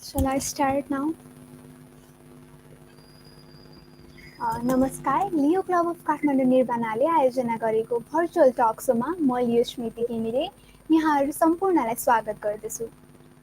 Shall I start now? नमस्कार, लियो club of Kathmandu निर्वाणाले आयोजना गरेको भर्चुअल टक सोमा म लियो स्मृति घिमिरे यहाँहरू सम्पूर्णलाई स्वागत गर्दछु।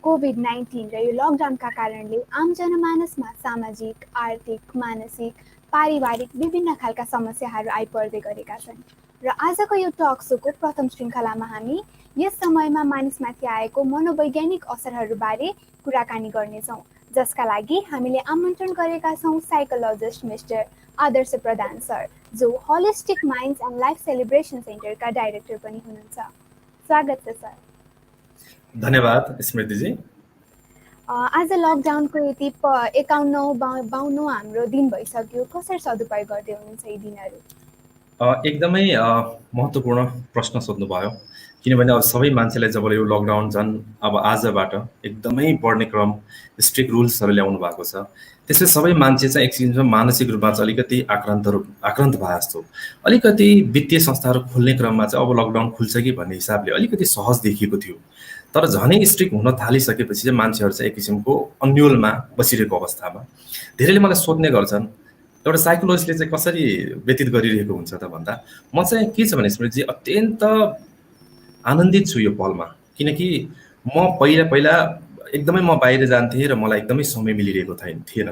कोभिड-19 र यो लकडाउनका कारणले आम जनमानसमा सामाजिक, आर्थिक, मानसिक, पारिवारिक विभिन्न खालका समस्याहरू आइपर्दै गरेका छन् र आजको यो टक सोको प्रथम श्रृङ्खलामा हामी यस समयमा मानिसमाथि आएको मनोवैज्ञानिक असरहरूबारे कुराकानी गर्नेछौँ, जसका लागि हामीले आमन्त्रण गरेका छौँ psychologist mister Adarsh Pradhan sir, जो holistic minds and life celebration सेन्टरका डाइरेक्टर पनि हुनुहुन्छ। स्वागत छ सर। धन्यवाद स्मृतिजी। आज लकडाउनको यति 51-52 हाम्रो दिन भइसक्यो, कसरी सदुपयोग गर्दै हुनुहुन्छ यी दिनहरू? एकदमै महत्त्वपूर्ण प्रश्न सोध्नुभयो, किनभने अब सबै मान्छेलाई जब यो लकडाउन झन् अब आजबाट एकदमै बढ्ने क्रम, स्ट्रिक्ट रुल्सहरू ल्याउनु भएको छ, त्यसले सबै मान्छे चाहिँ एक किसिममा मानसिक रूपमा चाहिँ अलिकति आक्रान्त भए जस्तो। अलिकति वित्तीय संस्थाहरू खोल्ने क्रममा चाहिँ अब लकडाउन खुल्छ कि भन्ने हिसाबले अलिकति सहज देखिएको थियो, तर झनै स्ट्रिक्ट हुन थालिसकेपछि चाहिँ मान्छेहरू चाहिँ एक किसिमको अन्योलमा बसिरहेको अवस्थामा धेरैले मलाई सोध्ने गर्छन्, एउटा साइकोलोजिस्टले चाहिँ कसरी व्यतीत गरिरहेको हुन्छ त भन्दा म चाहिँ के छ भने स्मृतिजी अत्यन्त आनन्दित छु यो पलमा, किनकि म पहिला एकदमै म बाहिर जान्थेँ र मलाई एकदमै समय मिलिरहेको थिएन।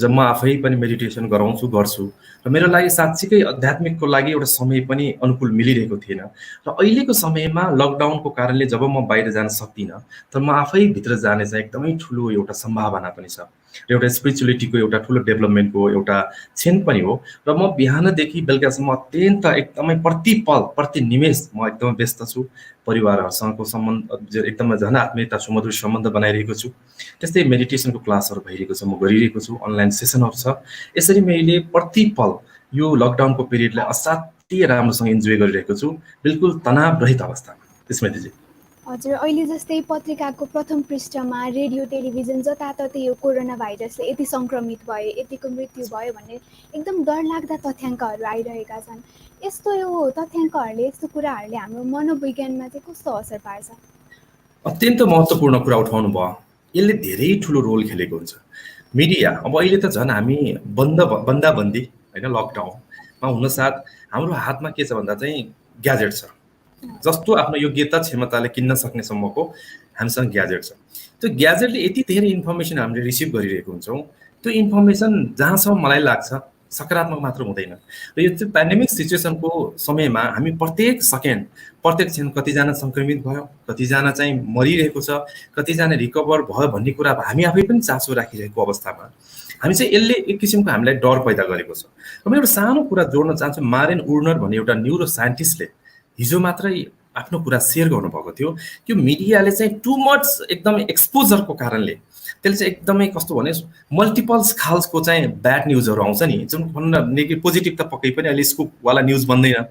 जब म आफै पनि मेडिटेसन गर्छु र मेरो लागि साँच्चीकै आध्यात्मिकको लागि एउटा समय पनि अनुकूल मिलिरहेको थिएन र अहिलेको समयमा लकडाउनको कारणले जब म बाहिर जान सक्दिनँ, तर म आफै भित्र जाने चाहिँ एकदमै ठुलो एउटा सम्भावना पनि छ र एउटा स्पिरिचुअलिटीको एउटा ठुलो डेभलपमेन्टको एउटा क्षण पनि हो र म बिहानदेखि बेलुकासम्म अत्यन्त एकदमै प्रतिपल प्रति निमेष म एकदमै व्यस्त छु। परिवारहरूसँगको सम्बन्ध एकदमै झन् आत्मीयता सुमधुर सम्बन्ध बनाइरहेको छु। त्यस्तै मेडिटेसनको क्लासहरू भइरहेको छ, म गरिरहेको छु, अनलाइन सेसनहरू छ। यसरी मैले प्रतिपल यो लकडाउनको पिरियडलाई असाध्यै राम्रोसँग इन्जोय गरिरहेको छु, बिल्कुल तनावरहित अवस्थामा। स्मृतिजी हजुर, अहिले जस्तै पत्रिकाको प्रथम पृष्ठमा रेडियो टेलिभिजन जताततै यो कोरोना भाइरसले यति सङ्क्रमित भयो, यतिको मृत्यु भयो भन्ने एकदम डरलाग्दा तथ्याङ्कहरू आइरहेका छन्। यो तथ्याङ्कहरूले, यस्तो कुराहरूले हाम्रो मनोविज्ञानमा चाहिँ कस्तो असर पार्छ? अत्यन्त महत्त्वपूर्ण कुरा उठाउनु भयो। यसले धेरै ठुलो रोल खेलेको हुन्छ। मिडिया अब अहिले त झन् हामी बन्दाबन्दी होइन लकडाउनमा हुनसाथ हाम्रो हातमा के छ भन्दा चाहिँ ग्याजेट छ, जस्तो आफ्नो योग्यता क्षमताले किन्न सक्नेसम्मको हामीसँग ग्याजेट छ। त्यो ग्याजेटले यति धेरै इन्फर्मेसन हामीले रिसिभ गरिरहेको हुन्छौँ, त्यो इन्फर्मेसन जहाँसम्म मलाई लाग्छ सकारात्मक मात्र हुँदैन र यो चाहिँ पेन्डेमिक सिचुएसनको समयमा हामी प्रत्येक सेकेन्ड प्रत्येक क्षण कतिजना सङ्क्रमित भयो, कतिजना चाहिँ मरिरहेको छ, कतिजना रिकभर भयो भन्ने कुरा हामी आफै पनि चासो राखिरहेको अवस्थामा हामी चाहिँ यसले एक किसिमको हामीलाई डर पैदा गरेको छ। र म एउटा सानो कुरा जोड्न चाहन्छु। मारेन उर्नर भन्ने एउटा न्युरो साइन्टिस्टले हिजो मात्रै आफ्नो कुरा सेयर गर्नुभएको थियो। यो मिडियाले चाहिँ टु मच एकदमै एक्सपोजरको कारणले त्यसले चाहिँ एकदमै कस्तो भने मल्टिपल्स खालको चाहिँ ब्याड न्युजहरू आउँछ नि, जुन भन्न पोजिटिभ त पक्कै पनि अहिले स्कुपवाला न्युज बन्दैन।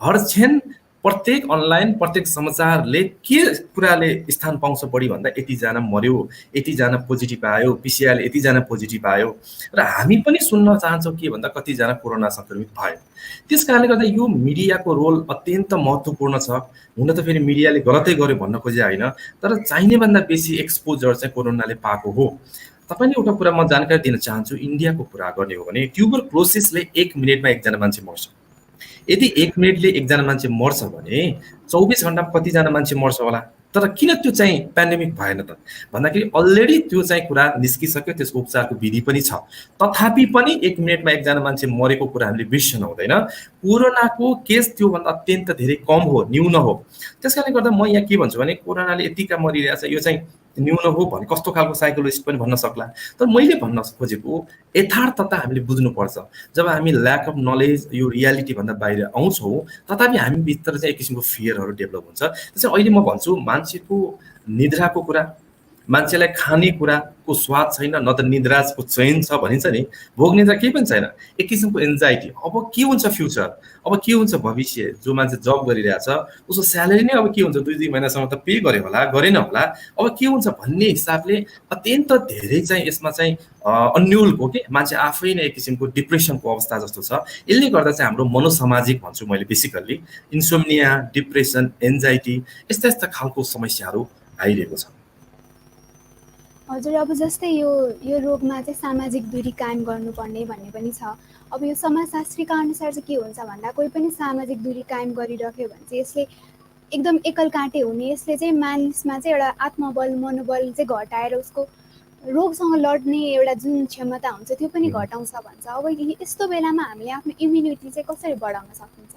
हर क्षण प्रत्येक अनलाइन प्रत्येक समाचारले के कुराले स्थान पाउँछ बढी भन्दा यतिजना मर्यो, यतिजना पोजिटिभ आयो, पिसिआरले यतिजना पोजिटिभ आयो र हामी पनि सुन्न चाहन्छौँ के भन्दा कतिजना कोरोना सङ्क्रमित भयो। त्यस कारणले गर्दा यो मिडियाको रोल अत्यन्त महत्त्वपूर्ण छ। हुन त फेरि मिडियाले गलतै गर्यो भन्न खोजे होइन, तर चाहिने भन्दा बेसी एक्सपोजर चाहिँ कोरोनाले पाएको हो। तपाईँले एउटा कुरा म जानकारी दिन चाहन्छु। इन्डियाको कुरा गर्ने हो भने ट्युबरक्लोसिसले 1 मिनेटमा एकजना मान्छे मर्छ। यदि 1 मिनेटले एकजना मान्छे मर्छ भने 24 घण्टामा कतिजना मान्छे मर्छ होला? तर किन त्यो चाहिँ पेन्डेमिक भएन त भन्दाखेरि अलरेडी त्यो चाहिँ कुरा निस्किसक्यो, त्यसको उपचारको विधि पनि छ। तथापि पनि 1 मिनेटमा एकजना मान्छे मरेको कुरा हामीले बिर्सनु हुँदैन। कोरोनाको केस त्योभन्दा अत्यन्त धेरै कम हो, न्यून हो। त्यस कारणले गर्दा म यहाँ के भन्छु भने कोरोनाले यतिका मरिरहेछ, यो चाहिँ न्यून हो भने कस्तो खालको साइकोलोजिस्ट पनि भन्न सक्ला। तर मैले भन्न खोजेको यथार्थता हामीले बुझ्नुपर्छ। जब हामी ल्याक अफ नलेज यो रियालिटीभन्दा बाहिर आउँछौँ, तथापि हामी भित्र चाहिँ एक किसिमको फियरहरू डेभलप हुन्छ। त्यसै अहिले म भन्छु मान्छेको निद्राको कुरा, मान्छेलाई खाने कुराको स्वाद छैन, न त निद्राको चयन छ भनिन्छ नि, भोग निद्रा केही पनि छैन। एक किसिमको एन्जाइटी, अब के हुन्छ फ्युचर, अब के हुन्छ भविष्य। जो मान्छे जब गरिरहेछ उसको स्यालेरी नै अब के हुन्छ, 2-3 महिनासम्म त पे गरे होला गरेन होला, अब के हुन्छ भन्ने हिसाबले अत्यन्त धेरै चाहिँ यसमा चाहिँ अन्योलको के मान्छे आफै नै एक किसिमको डिप्रेसनको अवस्था जस्तो छ। यसले गर्दा चाहिँ हाम्रो मनोसामाजिक भन्छु मैले बेसिकल्ली इन्सोम्निया, डिप्रेसन, एन्जाइटी यस्ता यस्ता खालको समस्याहरू आइरहेको छ। हजुर, अब जस्तै यो रोगमा चाहिँ सामाजिक दूरी कायम गर्नुपर्ने भन्ने पनि छ। अब यो समाजशास्त्रीका अनुसार चाहिँ के हुन्छ भन्दा कोही पनि सामाजिक दूरी कायम गरिराख्यो भने चाहिँ यसले एकदम एकलकाटे हुने, यसले चाहिँ मानिसमा चाहिँ एउटा आत्मबल, मनोबल चाहिँ घटाएर उसको रोगसँग लड्ने एउटा जुन क्षमता हुन्छ त्यो पनि घटाउँछ भन्छ। अब यस्तो बेलामा हामीले आफ्नो इम्युनिटी चाहिँ कसरी बढाउन सकिन्छ?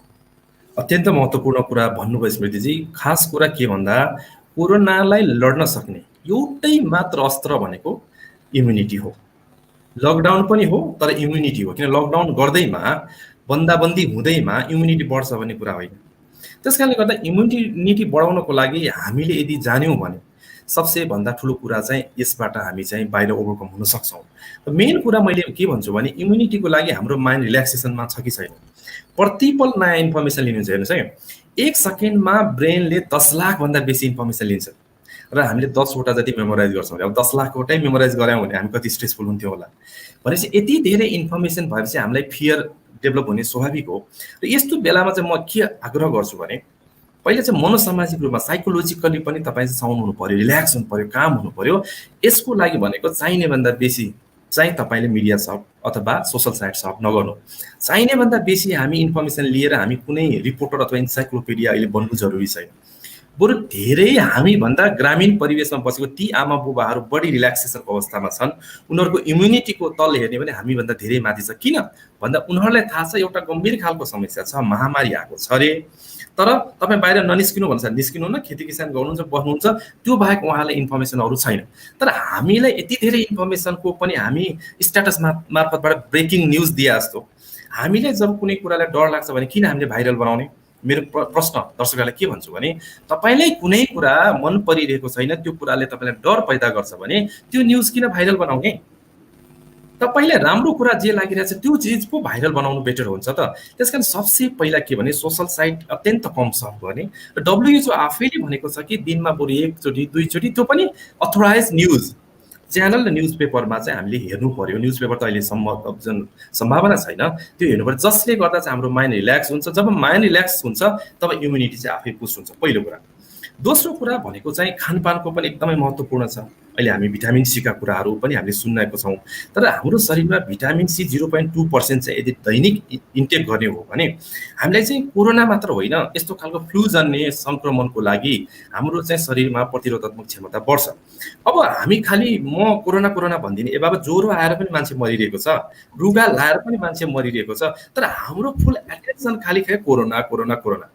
अत्यन्त महत्त्वपूर्ण कुरा भन्नुभयो स्मृतिजी। खास कुरा के भन्दा कोरोनालाई लड्न सक्ने एउटै मात्र अस्त्र भनेको इम्युनिटी हो। लकडाउन पनि हो तर इम्युनिटी हो, किन लकडाउन गर्दैमा बन्दाबन्दी हुँदैमा इम्युनिटी बढ्छ भन्ने कुरा होइन। त्यस कारणले गर्दा इम्युनिटी बढाउनको लागि हामीले यदि जान्यौँ भने सबसे भन्दा ठुलो कुरा चाहिँ यसबाट हामी चाहिँ बाहिर ओभरकम हुन सक्छौँ। मेन कुरा मैले के भन्छु भने इम्युनिटीको लागि हाम्रो माइन्ड रिल्याक्सेसनमा छ कि छैन। प्रतिपल नयाँ इन्फर्मेसन लिनुहुन्छ, हेर्नुहोस् है, 1 सेकेन्डमा ब्रेनले 10 लाखभन्दा बेसी इन्फर्मेसन लिन्छ र हामीले 10वटा जति मेमोराइज गर्छौँ। अब 10 लाखवटै मेमोराइज गऱ्यौँ भने हामी कति स्ट्रेसफुल हुन्थ्यो होला। भनेपछि यति धेरै इन्फर्मेसन भएपछि हामीलाई फियर डेभलप हुने स्वाभाविक हो। र यस्तो बेलामा चाहिँ म के आग्रह गर्छु भने पहिले चाहिँ मनोसामाजिक रूपमा साइकोलोजिकली पनि तपाईँ चाहिँ साउन्ड हुनु पर्यो, रिल्याक्स हुनु पर्यो, काम हुनु पर्यो। यसको लागि भनेको चाहिने भन्दा बेसी चाहिँ तपाईँले मिडिया सर्फ अथवा सोसल साइट सर्फ नगर्नु। चाहिने भन्दा बेसी हामी इन्फर्मेसन लिएर हामी कुनै रिपोर्टर अथवा इन्साइक्लोपिडिया अहिले बन्नु जरुरी छैन। बरु धेरै हामीभन्दा ग्रामीण परिवेशमा बसेको ती आमा बुबाहरू बढी रिल्याक्सेसनको अवस्थामा छन्, उनीहरूको इम्युनिटीको तल हेर्ने भने हामीभन्दा धेरै माथि छ। किन भन्दा उनीहरूलाई थाहा छ एउटा गम्भीर खालको समस्या छ, महामारी आएको छ अरे, तर तपाईँ बाहिर ननिस्किनु भन्छ, निस्किनु न, खेती किसान गर्नुहुन्छ, बस्नुहुन्छ, त्यो बाहेक उहाँलाई इन्फर्मेसनहरू छैन। तर हामीलाई यति धेरै इन्फर्मेसनको पनि हामी स्ट्याटस मार्फतबाट ब्रेकिङ न्युज दिए जस्तो, हामीले जब कुनै कुरालाई डर लाग्छ भने किन हामीले भाइरल बनाउने? मेरो प्रश्न दर्शकहरूलाई के भन्छु भने तपाईँलाई कुनै कुरा मन परिरहेको छैन, त्यो कुराले तपाईँलाई डर पैदा गर्छ भने त्यो न्युज किन भाइरल बनाउने? तपाईँलाई राम्रो कुरा जे लागिरहेछ त्यो चिज पो भाइरल बनाउनु बेटर हुन्छ त। त्यसकारण सबसे पहिला के भने सोसल साइट अत्यन्त कम सर्भ गर्ने। र WHO आफैले भनेको छ कि दिनमा बरु 1 चोटि 2 चोटि, त्यो पनि अथोराइज न्युज च्यानल र न्युज पेपरमा चाहिँ हामीले हेर्नु पर्यो। न्युज पेपर त अहिले सम्भावना छैन, त्यो हेर्नु पर्यो, जसले गर्दा चाहिँ हाम्रो माइन्ड रिल्याक्स हुन्छ। जब माइन्ड रिल्याक्स हुन्छ तब इम्युनिटी चाहिँ आफै पुस्ट हुन्छ, पहिलो कुरा। दोस्रो कुरा भनेको चाहिँ खानपानको पनि एकदमै महत्त्वपूर्ण छ। अहिले हामी भिटामिन सी का कुराहरू पनि हामीले सुनेको छौँ, तर हाम्रो शरीरमा भिटामिन सी 0.2% चाहिँ यदि दैनिक इन्टेक गर्ने हो भने हामीलाई चाहिँ कोरोना मात्र होइन, यस्तो खालको फ्लू जन्य सङ्क्रमणको लागि हाम्रो चाहिँ शरीरमा प्रतिरोधात्मक क्षमता बढ्छ। अब हामी खालि म कोरोना भन्दिनँ, ए बाबा ज्वरो आएर पनि मान्छे मरिरहेको छ, रुगा लाएर पनि मान्छे मरिरहेको छ, तर हाम्रो फुल एटेन्सन खालि कोरोना।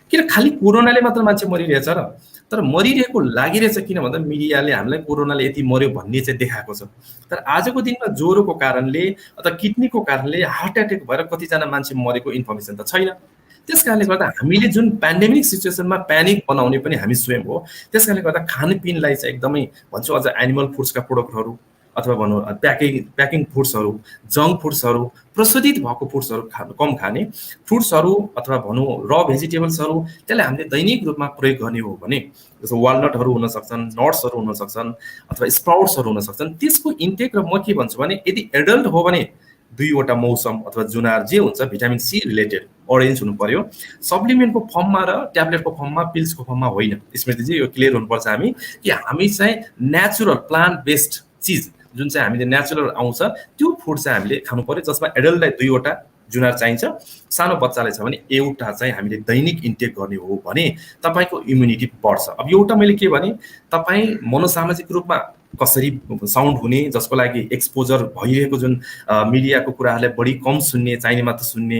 किन खालि कोरोनाले मात्र मान्छे मरिरहेछ र? तर मरिरहेको लागिरहेछ किन भन्दा मिडियाले हामीलाई कोरोनाले यति मर्यो भन्ने चाहिँ देखाएको छ। तर आजको दिनमा ज्वरोको कारणले अथवा किडनीको कारणले हार्ट एट्याक भएर कतिजना मान्छे मरेको इन्फर्मेसन त छैन। त्यस कारणले गर्दा हामीले जुन पेन्डेमिक सिचुएसनमा प्यानिक बनाउने पनि हामी स्वयं हो। त्यस कारणले गर्दा खानपिनलाई चाहिँ एकदमै भन्छु, अझ एनिमल फुड्सका प्रोडक्टहरू अथवा भनौँ प्याकिङ फुड्सहरू, जङ्क फुड्सहरू, प्रशोधित भएको फुड्सहरू कम खाने, फ्रुट्सहरू अथवा भनौँ र भेजिटेबल्सहरू त्यसलाई हामीले दैनिक रूपमा प्रयोग गर्ने हो भने जस्तो वालनटहरू हुन सक्छन्, नट्सहरू हुन सक्छन् अथवा स्प्राउट्सहरू हुन सक्छन्। त्यसको इन्टेक र म के भन्छु भने यदि एडल्ट हो भने 2वटा मौसम अथवा जुनार जे हुन्छ भिटामिन सी रिलेटेड अरेन्ज हुनु पर्यो, सप्लिमेन्टको फर्ममा र ट्याब्लेटको फर्ममा, पिल्सको फर्ममा होइन। स्मृतिजी यो क्लियर हुनुपर्छ हामी चाहिँ नेचुरल प्लान्ट बेस्ड चिज जुन चाहिँ हामीले नेचुरल आउँछ त्यो फुड चाहिँ हामीले खानु पर्यो, जसमा एडल्टलाई 2वटा जुनार चाहिन्छ, सानो बच्चालाई छ भने एउटा चाहिँ हामीले दैनिक इन्टेक गर्ने हो भने तपाईँको इम्युनिटी बढ्छ। अब एउटा मैले के भने तपाईँ मनोसामाजिक रूपमा कसरी साउन्ड हुने, जसको लागि एक्सपोजर भइरहेको जुन मिडियाको कुराहरूलाई बढी कम सुन्ने, चाहिने मात्र सुन्ने,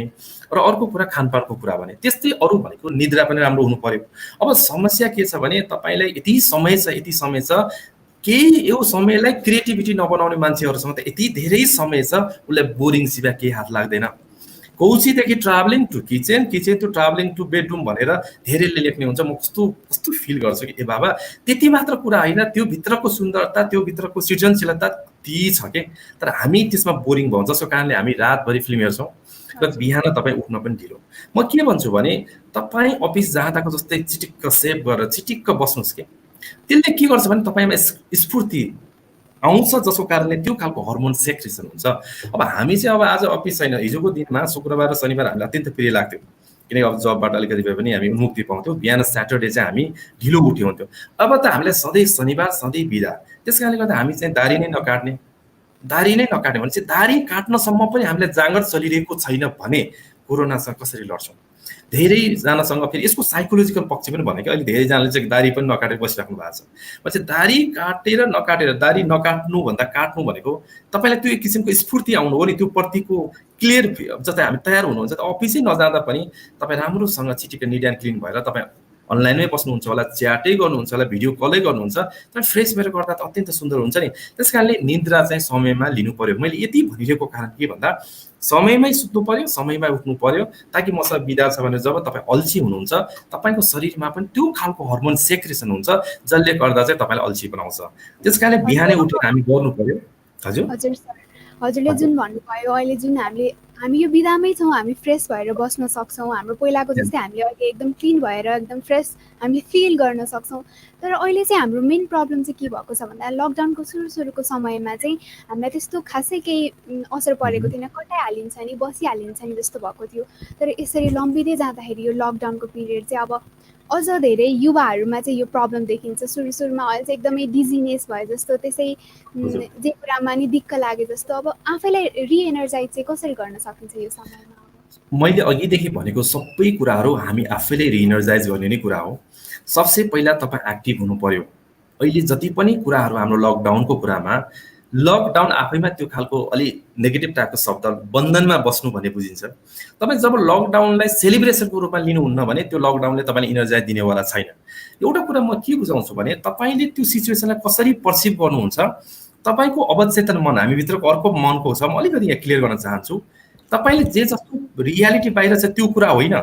र अर्को कुरा खानपानको कुरा भने त्यस्तै अरू भनेको निद्रा पनि राम्रो हुनु पर्यो। अब समस्या के छ भने तपाईँलाई यति समय छ केही यो समयलाई क्रिएटिभिटी नबनाउने मान्छेहरूसँग त यति धेरै समय छ, उसलाई बोरिङ सिवा केही हात लाग्दैन। कौशीदेखि travelling to kitchen, kitchen to travelling to bedroom भनेर धेरैले लेख्ने हुन्छ। म कस्तो फिल गर्छु कि ए बाबा त्यति मात्र कुरा होइन, त्यो भित्रको सुन्दरता, त्यो भित्रको सृजनशीलता ती छ के, तर हामी त्यसमा बोरिङ भयौँ, जसको कारणले हामी रातभरि फिल्म हेर्छौँ र बिहान तपाईँ उठ्न पनि ढिलो। म के भन्छु भने तपाईँ अफिस जाँदाको जस्तै चिटिक्क सेभ गरेर चिटिक्क बस्नुहोस् के, त्यसले के गर्छ भने तपाईँमा स्फूर्ति आउँछ, जसको कारणले त्यो खालको हर्मोन सेक्रेसन हुन्छ। अब हामी चाहिँ अब आज अफिस छैन, हिजोको दिनमा शुक्रबार र शनिबार हामीलाई अत्यन्त प्रिय लाग्थ्यो, किनकि अब जबबाट अलिकति भए पनि हामी मुक्ति पाउँथ्यौँ। बिहान स्याटरडे चाहिँ हामी ढिलो उठ्यौँ। अब त हामीलाई सधैँ शनिबार सधैँ बिदा, त्यस कारणले गर्दा हामी चाहिँ दाह्री नै नकाट्ने, दाह्री नै नकाट्ने भनेपछि दाह्री काट्नसम्म पनि हामीले जाँगर चलिरहेको छैन भने कोरोनासँग कसरी लड्छौँ? धेरैजनासँग फेरि यसको साइकोलोजिकल पक्ष पनि भनेको, अहिले धेरैजनाले चाहिँ दाह्री पनि नकाटेर बसिराख्नु भएको छ। पछि दाह्री काटेर नकाटेर, दाह्री नकाट्नुभन्दा काट्नु भनेको तपाईँलाई त्यो एक किसिमको स्फूर्ति आउनु हो नि, त्यो प्रतिको क्लियर, जस्तै हामी तयार हुनुहुन्छ त अफिसै नजाँदा पनि तपाईँ राम्रोसँग चिटिक्क निट एन्ड क्लिन भएर तपाईँ अनलाइनमै बस्नुहुन्छ होला, च्याटै गर्नुहुन्छ होला, भिडियो कलै गर्नुहुन्छ, तर फ्रेस भएर गर्दा त अत्यन्त सुन्दर हुन्छ नि। त्यस कारणले निद्रा चाहिँ समयमा लिनु पर्यो। मैले यति भनिरहेको कारण के भन्दा समयमै सुत्नु पर्यो, समयमै उठ्नु पर्यो, ताकि मसँग बिदा छ भने जब तपाईँ अल्छी हुनुहुन्छ तपाईँको शरीरमा पनि त्यो खालको हर्मोन सेक्रेसन हुन्छ जसले गर्दा चाहिँ तपाईँलाई अल्छी बनाउँछ। त्यस कारणले बिहानै उठेर हामी गर्नु पर्यो। हजुर हजुर सर, हजुरले जुन भन्नुभयो अहिले जुन हामी यो बिदामै छौँ, हामी फ्रेस भएर बस्न सक्छौँ, हाम्रो पहिलाको जस्तै हामीले अहिले एकदम क्लिन भएर एकदम फ्रेस हामीले फिल गर्न सक्छौँ। तर अहिले चाहिँ हाम्रो मेन प्रब्लम चाहिँ के भएको छ भन्दा लकडाउनको सुरुको समयमा चाहिँ हामीलाई त्यस्तो खासै केही असर परेको थिएन, कटाइहालिन्छ नि बसिहालिन्छ नि जस्तो भएको थियो। तर यसरी लम्बिँदै जाँदाखेरि यो लकडाउनको पिरियड चाहिँ अब अझ धेरै युवाहरूमा चाहिँ यो प्रब्लम देखिन्छ। सुरुमा अहिले चाहिँ एकदमै डिजिनेस भयो जस्तो, त्यसै जे कुरामा नि दिक्क लागे जस्तो। अब आफैलाई रिएनर्जाइज चाहिँ कसरी गर्न सकिन्छ यो समयमा? मैले अघिदेखि भनेको सबै कुराहरू हामी आफैले रिएनर्जाइज गर्ने नै कुरा हो। सबसे पहिला तपाईँ एक्टिभ हुनु पर्यो। अहिले जति पनि कुराहरू हाम्रो लकडाउनको कुरामा, लकडाउन आफैमा त्यो खालको अलि नेगेटिभ टाइपको शब्द, बन्धनमा बस्नु भन्ने बुझिन्छ। तपाईँ जब लकडाउनलाई सेलिब्रेसनको रूपमा लिनुहुन्न भने त्यो लकडाउनले तपाईँलाई इनर्जाइज दिनेवाला छैन। एउटा कुरा म के बुझाउँछु भने तपाईँले त्यो सिचुएसनलाई कसरी पर्सिभ गर्नुहुन्छ, तपाईँको अवचेतन मन, हामीभित्रको अर्को मनको छ, म अलिकति यहाँ क्लियर गर्न चाहन्छु। तपाईँले जे जस्तो रियालिटी बाहिर छ त्यो कुरा होइन,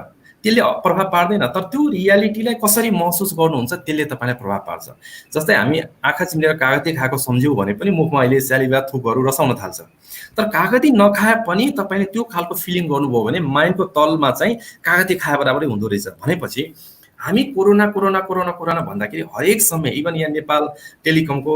त्यसले प्रभाव पार्दैन, तर त्यो रियालिटीलाई कसरी महसुस गर्नुहुन्छ त्यसले तपाईँलाई प्रभाव पार्छ। जस्तै हामी आँखा चिम्लेर कागती खाएको सम्झ्यौँ भने पनि मुखमा अहिले स्यालिभा थुकहरू रसाउन थाल्छ, तर कागती नखाए पनि तपाईँले त्यो खालको फिलिङ गर्नुभयो भने माइन्डको तलमा चाहिँ कागती खाए बराबरै हुँदो रहेछ। भनेपछि हामी कोरोना कोरोना कोरोना कोरोना भन्दाखेरि हरेक समय, इभन यहाँ नेपाल टेलिकमको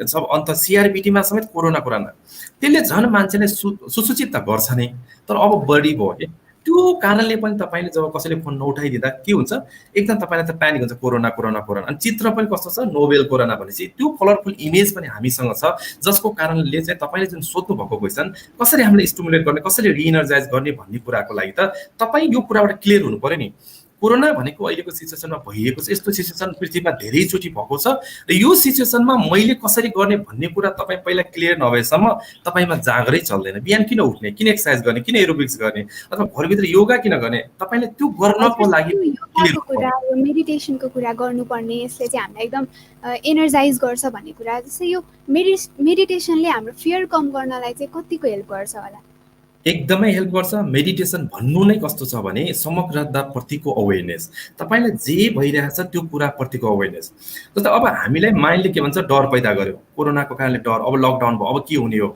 सब अन्त सिआरबिटीमा समेत कोरोना कोरोना, त्यसले झन् मान्छेले सुसूचित त गर्छ नै, तर अब बढी भयो कि त्यो कारणले पनि तपाईँले जब कसैले फोन नउठाइदिँदा के हुन्छ, एकदम तपाईँलाई त प्यानिक हुन्छ, कोरोना कोरोना कोरोना। अनि चित्र पनि कस्तो छ, नोबेल कोरोना भनेपछि त्यो कलरफुल इमेज पनि हामीसँग छ, जसको कारणले चाहिँ तपाईँले जुन सोध्नु भएको क्वेसन कसरी हामीले स्टिमुलेट गर्ने, कसरी रिएनर्जाइज गर्ने भन्ने कुराको लागि त तपाईँ यो कुराबाट क्लियर हुनु पर्यो नि। कोरोना भनेको अहिलेको सिचुएसनमा भइएको छ, यस्तो सिचुएसन पृथ्वीमा धेरैचोटि भएको छ, र यो सिचुएसनमा मैले कसरी गर्ने भन्ने कुरा तपाईँ पहिला क्लियर नभएसम्म तपाईँमा जागरै चल्दैन। बिहान किन उठ्ने, किन एक्सर्साइज गर्ने, किन एरोबिक्स गर्ने, अथवा घरभित्र योगा किन गर्ने, तपाईँले त्यो गर्नको लागि योगाको कुरा, मेडिटेसनको कुरा गर्नुपर्ने, यसले चाहिँ हामीलाई एकदम एनर्जाइज गर्छ भन्ने कुरा। जस्तै यो मेडिटेसनले हाम्रो फियर कम गर्नलाई चाहिँ कतिको हेल्प गर्छ होला? एकदमै हेल्प गर्छ। मेडिटेसन भन्नु नै कस्तो छ भने समग्रताप्रतिको अवेरनेस, तपाईँलाई जे भइरहेछ त्यो कुराप्रतिको अवेरनेस। जस्तै अब हामीलाई माइन्डले के भन्छ, डर पैदा गर्यो, कोरोनाको कारणले डर, अब लकडाउन भयो, अब के हुने हो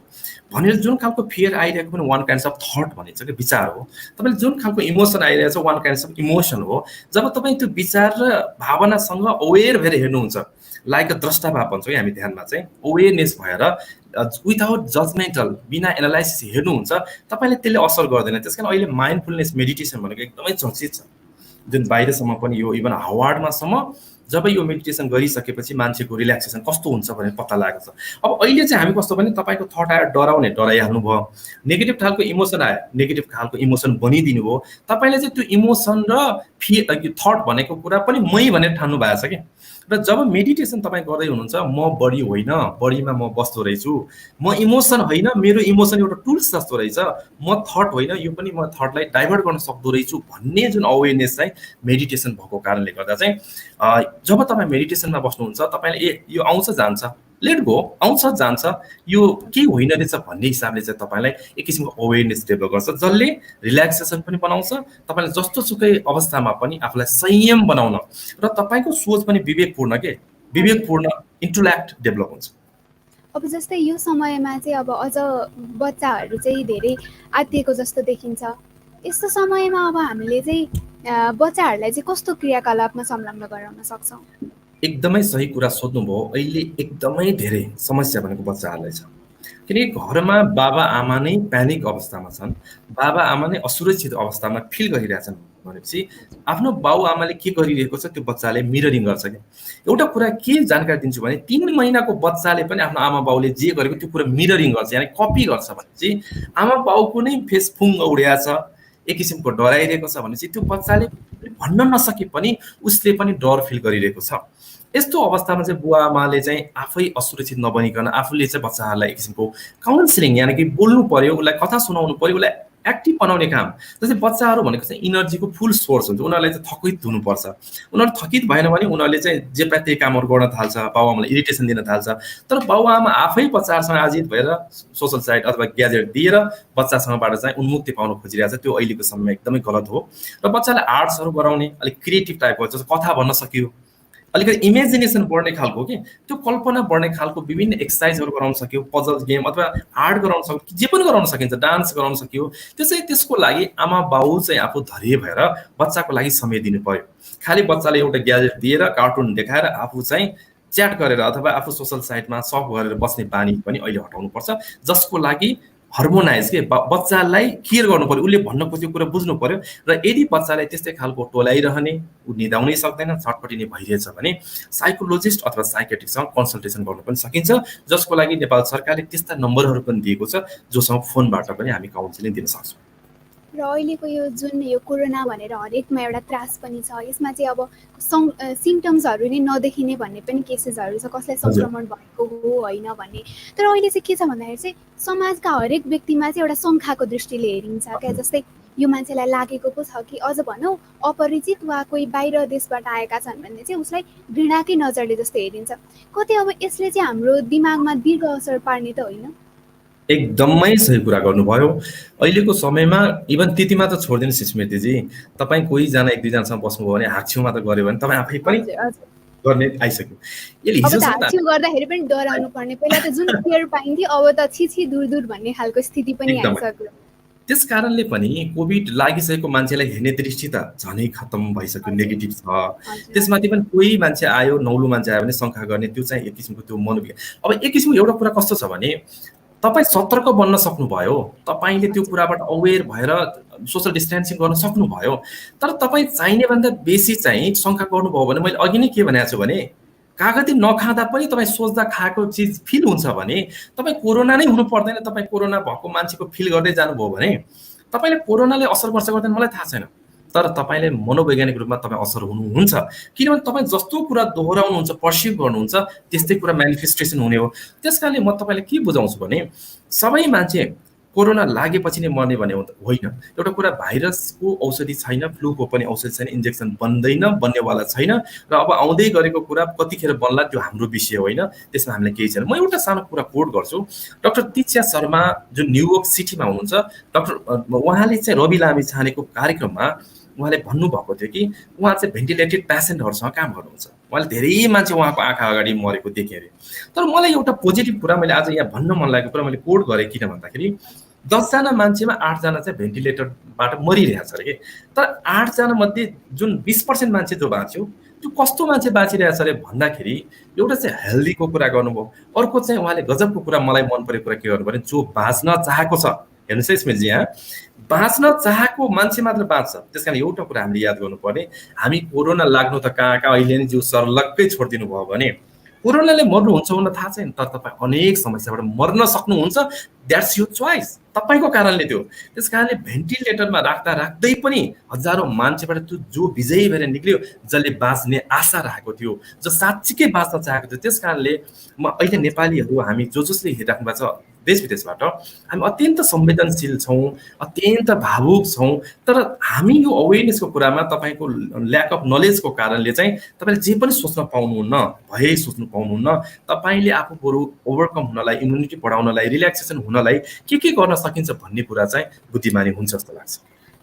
भनेर जुन खालको फियर आइरहेको पनि वान काइन्ड अफ थट भनिन्छ कि विचार हो। तपाईँले जुन खालको इमोसन आइरहेछ वान काइन्ड अफ इमोसन हो। जब तपाईँ त्यो विचार र भावनासँग अवेर भएर हेर्नुहुन्छ, लाइक अ द्रष्टा भाव भन्छौँ कि हामी ध्यानमा चाहिँ, अवेरनेस भएर विदाउट जजमेन्टल, बिना एनालाइसिस हेर्नुहुन्छ, तपाईँले त्यसले असर गर्दैन। त्यस कारण अहिले माइन्डफुलनेस मेडिटेसन भनेको एकदमै चर्चित छ, जुन बाहिरसम्म पनि, यो इभन हार्वर्डमासम्म जब यो मेडिटेसन गरिसकेपछि मान्छेको रिल्याक्सेसन कस्तो हुन्छ भनेर पत्ता लागेको छ। अब अहिले चाहिँ हामी कस्तो भने तपाईँको थट आयो डराउने, डराइहाल्नु भयो, नेगेटिभ खालको इमोसन आयो, नेगेटिभ खालको इमोसन बनिदिनु भयो। तपाईँले चाहिँ त्यो इमोसन र थट भनेको कुरा पनि मै भनेर ठान्नु भएको छ कि। र जब मेडिटेसन तपाईँ गर्दै हुनुहुन्छ, म बडी होइन, बडीमा म बस्दो रहेछु, म इमोसन होइन, मेरो इमोसन एउटा टुल्स जस्तो रहेछ, म थट होइन, यो पनि म थटलाई डाइभर्ट गर्न सक्दो रहेछु भन्ने जुन अवेरनेस चाहिँ मेडिटेसन भएको कारणले गर्दा चाहिँ जब तपाईँ मेडिटेसनमा बस्नुहुन्छ, तपाईँले यो आउँछ जान्छ, लेट गो, आउँछ जान्छ, यो केही होइन रहेछ भन्ने हिसाबले चाहिँ तपाईँलाई एक किसिमको अवेरनेस डेभलप गर्छ, जसले रिल्याक्सेसन पनि बनाउँछ, तपाईँले जस्तो सुकै अवस्थामा पनि आफूलाई संयम बनाउन र तपाईँको सोच पनि विवेकपूर्ण इन्टेलेक्ट डेभलप हुन्छ। अब जस्तै यो समयमा चाहिँ अब अझ बच्चाहरू चाहिँ धेरै आत्तिएको जस्तो देखिन्छ। यस्तो समयमा अब हामीले चाहिँ बच्चाहरूलाई चाहिँ कस्तो क्रियाकलापमा संलग्न गराउन सक्छौँ? एकदमै सही कुरा सोध्नुभयो। अहिले एकदमै धेरै समस्या भनेको बच्चाहरूलाई छ, किनकि घरमा बाबा आमा नै प्यानिक अवस्थामा छन्, बाबा आमा नै असुरक्षित अवस्थामा फिल गरिरहेछन्। भनेपछि आफ्नो बाउआमाले के गरिरहेको छ त्यो बच्चाले मिररिङ गर्छ क्या। एउटा कुरा के जानकारी दिन्छु भने 3 महिनाको बच्चाले पनि आफ्नो आमा बाउले जे गरेको त्यो कुरा मिररिङ गर्छ, यानि कपी गर्छ भनेपछि आमा बाउको नै फेस फुङ उड्या छ, एक किसिमको डराइरहेको छ भनेपछि त्यो बच्चाले भन्न नसके पनि उसले पनि डर फिल गरिरहेको छ। यस्तो अवस्थामा चाहिँ बुवा आमाले चाहिँ आफै असुरक्षित नबनिकन आफूले चाहिँ बच्चाहरूलाई एक किसिमको काउन्सिलिङ यानि कि बोल्नु पर्यो, उसलाई कथा सुनाउनु पर्यो, उसलाई एक्टिभ बनाउने काम। जस्तै बच्चाहरू भनेको चाहिँ इनर्जीको फुल सोर्स हुन्छ, उनीहरूलाई चाहिँ थकित हुनुपर्छ। उनीहरू थकित भएन भने उनीहरूले चाहिँ जे पाए त्यही कामहरू गर्न थाल्छ, बाउआमालाई इरिटेसन दिन थाल्छ। तर बाउआमा आफै बच्चाहरूसँग आजित भएर सोसल साइट अथवा ग्याजेट दिएर बच्चासँगबाट चाहिँ उन्मुक्ति पाउन खोजिरहेको छ, त्यो अहिलेको समयमा एकदमै गलत हो। र बच्चालाई आर्ट्सहरू गराउने, अलिक क्रिएटिभ टाइपको जस्तो कथा भन्न सक्यो, अलिकति इमेजिनेसन बढ्ने खालको कि त्यो कल्पना बढ्ने खालको विभिन्न एक्सर्साइजहरू गराउन सक्यो, पजल गेम अथवा आर्ट गराउन सक्यो, जे पनि गराउन सकिन्छ, डान्स गराउन सक्यो। त्यो चाहिँ त्यसको लागि आमा बाउ चाहिँ आफू धैर्य भएर बच्चाको लागि समय दिनु पर्यो। खालि बच्चाले एउटा ग्याजेट दिएर कार्टुन देखाएर आफू चाहिँ च्याट गरेर अथवा आफू सोसल साइटमा सफ गरेर बस्ने बानी पनि अहिले हटाउनुपर्छ, जसको लागि हर्मोनाइज के बच्चालाई केयर गर्नु पर्यो, उसले भन्न खोजेको कुरा बुझ्नु पर्यो। र यदि बच्चालाई त्यस्तै खालको टोलाइरहने, ऊ निदाउनै सक्दैन, छटपटिने भइरहेछ भने साइकोलोजिस्ट अथवा साइकेट्रिस्टसँग कन्सल्टेसन गर्नु पनि सकिन्छ, जसको लागि नेपाल सरकारले त्यस्ता नम्बरहरू पनि दिएको छ जोसँग फोनबाट पनि हामी काउन्सिलिङ दिन सक्छौँ। र अहिलेको यो जुन यो कोरोना भनेर हरेकमा एउटा त्रास पनि छ, यसमा चाहिँ अब सिम्टम्सहरू नै नदेखिने भन्ने पनि केसेसहरू छ, कसलाई सङ्क्रमण भएको हो होइन भन्ने। तर अहिले चाहिँ के छ भन्दाखेरि चाहिँ समाजका हरेक व्यक्तिमा चाहिँ एउटा शङ्खाको दृष्टिले हेरिन्छ क्या। जस्तै यो मान्छेलाई लागेको पो छ कि अझ भनौँ अपरिचित वा कोही बाहिर देशबाट आएका छन् भने चाहिँ उसलाई घृणाकै नजरले जस्तो हेरिन्छ। कतै अब यसले चाहिँ हाम्रो दिमागमा दीर्घ असर पार्ने त होइन? एकदमै सही कुरा गर्नुभयो। अहिलेको समयमा इभन त्यति मात्र छोडिदिनुहोस् स्मृतिजी, तपाईँ कोहीजना एक दुईजनासँग बस्नुभयो भने हाच्छिउ मात्र गऱ्यो भने तपाईँ आफै पनि गर्ने आइसक्यो। यसले अब त हिजोसम्म हाच्छिउ गर्दाखेरि पनि डराउनु पर्ने, पहिला त जुन केयर पाइन्थ्यो अब त छिछि दूर दूर भन्ने खालको स्थिति पनि आइसक्यो। त्यस कारणले पनि कोभिड लागिसकेको मान्छेलाई हेर्ने दृष्टि त झनै खत्तम भइसक्यो, नेगेटिभ छ। त्यसमाथि पनि कोही मान्छे आयो, नौलो मान्छे आयो भने शङ्का गर्ने, त्यो चाहिँ एक किसिमको त्यो मनोविज्ञान। अब एक किसिमको एउटा कुरा कस्तो छ भने तपाईँ सतर्क बन्न सक्नुभयो, तपाईँले त्यो कुराबाट अवेर भएर सोसल डिस्टेन्सिङ गर्न सक्नुभयो। तर तपाईँ चाहिने भन्दा बेसी चाहिँ शङ्का गर्नुभयो भने, मैले अघि नै के भनेको छु भने कागती नखाँदा पनि तपाईँ सोच्दा खाएको चिज फिल हुन्छ भने तपाईँ कोरोना नै हुनु पर्दैन। तपाईँ कोरोना भएको मान्छेको फिल गर्दै जानुभयो भने तपाईँले कोरोनाले असर गर्छ गर्दैन मलाई थाहा छैन, तर तपाईँले मनोवैज्ञानिक रूपमा तपाईँ असर हुनुहुन्छ। किनभने तपाईँ जस्तो कुरा दोहोऱ्याउनुहुन्छ, पर्सिभ गर्नुहुन्छ, त्यस्तै कुरा म्यानिफेस्टेसन हुने हो। त्यस कारणले म तपाईँलाई के बुझाउँछु भने सबै मान्छे कोरोना लागेपछि नै मर्ने भने होइन। एउटा कुरा भाइरसको औषधि छैन, फ्लूको पनि औषधि छैन, इन्जेक्सन बन्दैन, बन्नेवाला छैन। र अब आउँदै गरेको कुरा कतिखेर बन्ला त्यो हाम्रो विषय होइन, त्यसमा हामीलाई केही छैन। म एउटा सानो कुरा कोट गर्छु। डाक्टर दीक्षा शर्मा जुन न्युयोर्क सिटीमा हुनुहुन्छ, डाक्टर उहाँले चाहिँ रवि लामी छानेको कार्यक्रममा उहाँले भन्नुभएको थियो कि उहाँ चाहिँ भेन्टिलेटेड पेसेन्टहरूसँग काम गर्नुहुन्छ। उहाँले धेरै मान्छे उहाँको आँखा अगाडि मरेको देखेँ अरे। तर मलाई एउटा पोजिटिभ कुरा मैले आज यहाँ भन्न मन लागेको कुरा मैले कोट गरेँ, किन भन्दाखेरि 10 जना मान्छेमा 8 जना चाहिँ भेन्टिलेटरबाट मरिरहेछ अरे कि। तर 8 जना मध्ये जुन 20% मान्छे जो बाँच्यो, त्यो कस्तो मान्छे बाँचिरहेछ अरे भन्दाखेरि एउटा चाहिँ हेल्दीको कुरा गर्नुभयो। अर्को चाहिँ उहाँले गजबको कुरा, मलाई मन परेको कुरा के गर्नु भने जो बाँच्न चाहेको छ, हेर्नुहोस् है स्मृतिजी, यहाँ बाँच्न चाहेको मान्छे मात्र बाँच्छ। त्यस कारण एउटा कुरा हामीले याद गर्नुपर्ने, हामी कोरोना लाग्नु त कहाँ अहिले नै जिउ सर्लक्कै छोडिदिनु भयो भने कोरोनाले मर्नुहुन्छ हुन थाहा छैन, तर तपाईँ अनेक समस्याबाट मर्न सक्नुहुन्छ। द्याट्स यो चोइस, तपाईँको कारणले त्यो। त्यस कारणले भेन्टिलेटरमा राख्दै पनि हजारौँ मान्छेबाट त्यो जो विजयी भएर निक्लियो, जसले बाँच्ने आशा राखेको थियो, जो साँच्चीकै बाँच्न चाहेको थियो। त्यस कारणले म अहिले नेपालीहरू हामी जसले हेरिराख्नु भएको छ देश विदेशबाट, हामी अत्यन्त संवेदनशील छौँ, अत्यन्त भावुक छौँ। तर हामी यो अवेरनेसको कुरामा तपाईँको ल्याक अफ नलेजको कारणले चाहिँ तपाईँले जे पनि सोच्न पाउनुहुन्न, भए सोच्नु पाउनुहुन्न। तपाईँले आफू बरु ओभरकम हुनलाई, इम्युनिटी बढाउनलाई, रिल्याक्सेसन हुनलाई के गर्न सकिन्छ भन्ने कुरा चाहिँ बुद्धिमानी हुन्छ जस्तो लाग्छ।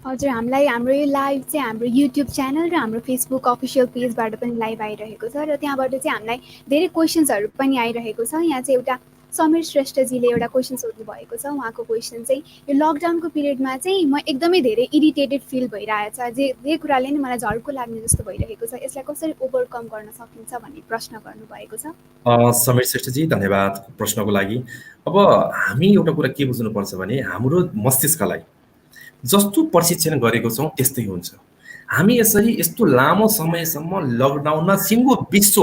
हजुर, हामीलाई हाम्रो यो लाइभ चाहिँ हाम्रो युट्युब च्यानल र हाम्रो फेसबुक अफिसियल पेजबाट पनि लाइभ आइरहेको छ, र त्यहाँबाट चाहिँ हामीलाई धेरै क्वेसन्सहरू पनि आइरहेको छ। यहाँ चाहिँ एउटा समीर श्रेष्ठजीले एउटा क्वेसन सोध्नु भएको छ। उहाँको क्वेसन चाहिँ यो लकडाउनको पिरियडमा चाहिँ म एकदमै धेरै इरिटेटेड फिल भइरहेछ, जे कुराले नै मलाई झर्को लाग्ने जस्तो भइरहेको छ, यसलाई कसरी ओभरकम गर्न सकिन्छ भन्ने प्रश्न गर्नुभएको छ। समीर श्रेष्ठजी, धन्यवाद प्रश्नको लागि। अब हामी एउटा कुरा के बुझ्नुपर्छ भने हाम्रो मस्तिष्कलाई जस्तो प्रशिक्षण गरेको छौँ त्यस्तै हुन्छ। हामी यसरी यस्तो लामो समयसम्म लकडाउनमा सिङ्गो विश्व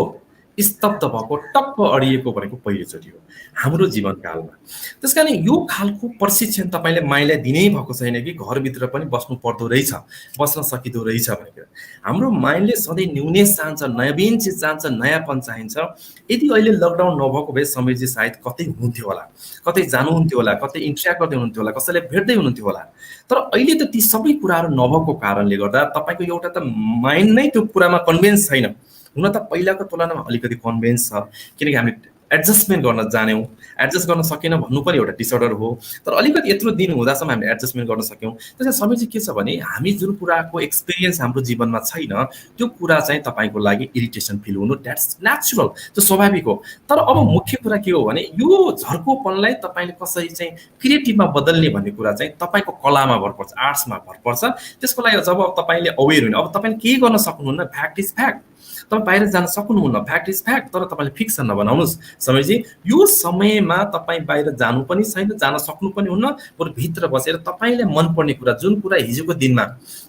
स्तब्ध भएको टक्क अडिएको भनेको पहिलोचोटि हो हाम्रो जीवनकालमा। त्यस कारण यो खालको प्रशिक्षण तपाईँले माइलाई दिनै भएको छैन कि घरभित्र पनि बस्नु पर्दो रहेछ, बस्न सकिँदो रहेछ भनेर। हाम्रो माइन्डले सधैँ न्युनेस चाहन्छ, नवीन चिज चाहन्छ, नयाँपन चाहिन्छ। यदि अहिले लकडाउन नभएको भए समीरजी सायद कतै हुनुहुन्थ्यो होला, कतै जानुहुन्थ्यो होला, कतै इन्ट्र्याक्ट गर्दै हुनुहुन्थ्यो होला, कसैलाई भेट्दै हुनुहुन्थ्यो होला। तर अहिले त ती सबै कुराहरू नभएको कारणले गर्दा तपाईँको एउटा त माइन्ड नै त्यो कुरामा कन्भिन्स छैन। हुन त पहिलाको तुलनामा अलिकति कन्भिन्स छ, किनकि हामीले एडजस्टमेन्ट गर्न जान्यौँ। एडजस्ट गर्न सकेन भन्नु पनि एउटा डिसअर्डर हो, तर अलिकति यत्रो दिन हुँदासम्म हामीले एडजस्टमेन्ट गर्न सक्यौँ। त्यसमा समय चाहिँ के छ भने हामी जुन कुराको एक्सपिरियन्स हाम्रो जीवनमा छैन त्यो कुरा चाहिँ तपाईँको लागि इरिटेसन फिल हुनु द्याट्स नेचुरल, त्यो स्वाभाविक हो। तर अब मुख्य कुरा के हो भने यो झर्कोपनलाई तपाईँले कसरी चाहिँ क्रिएटिभमा बदल्ने भन्ने कुरा चाहिँ तपाईँको कलामा भर पर्छ, आर्ट्समा भर पर्छ। त्यसको लागि जब तपाईँले अवेर हुने, अब तपाईँले केही गर्न सक्नुहुन्न, फ्याक्ट इज फ्याक्ट, तपाईँ बाहिर जान सक्नुहुन्न, फ्याक्ट इज फ्याक्ट, तर तपाईँले फिक्सन नबनाउनुहोस्। समयजी यो समयमा तपाईँ बाहिर जानु पनि छैन, जान सक्नु पनि हुन्न, बरु भित्र बसेर तपाईँले मनपर्ने कुरा, जुन कुरा हिजोको दिनमा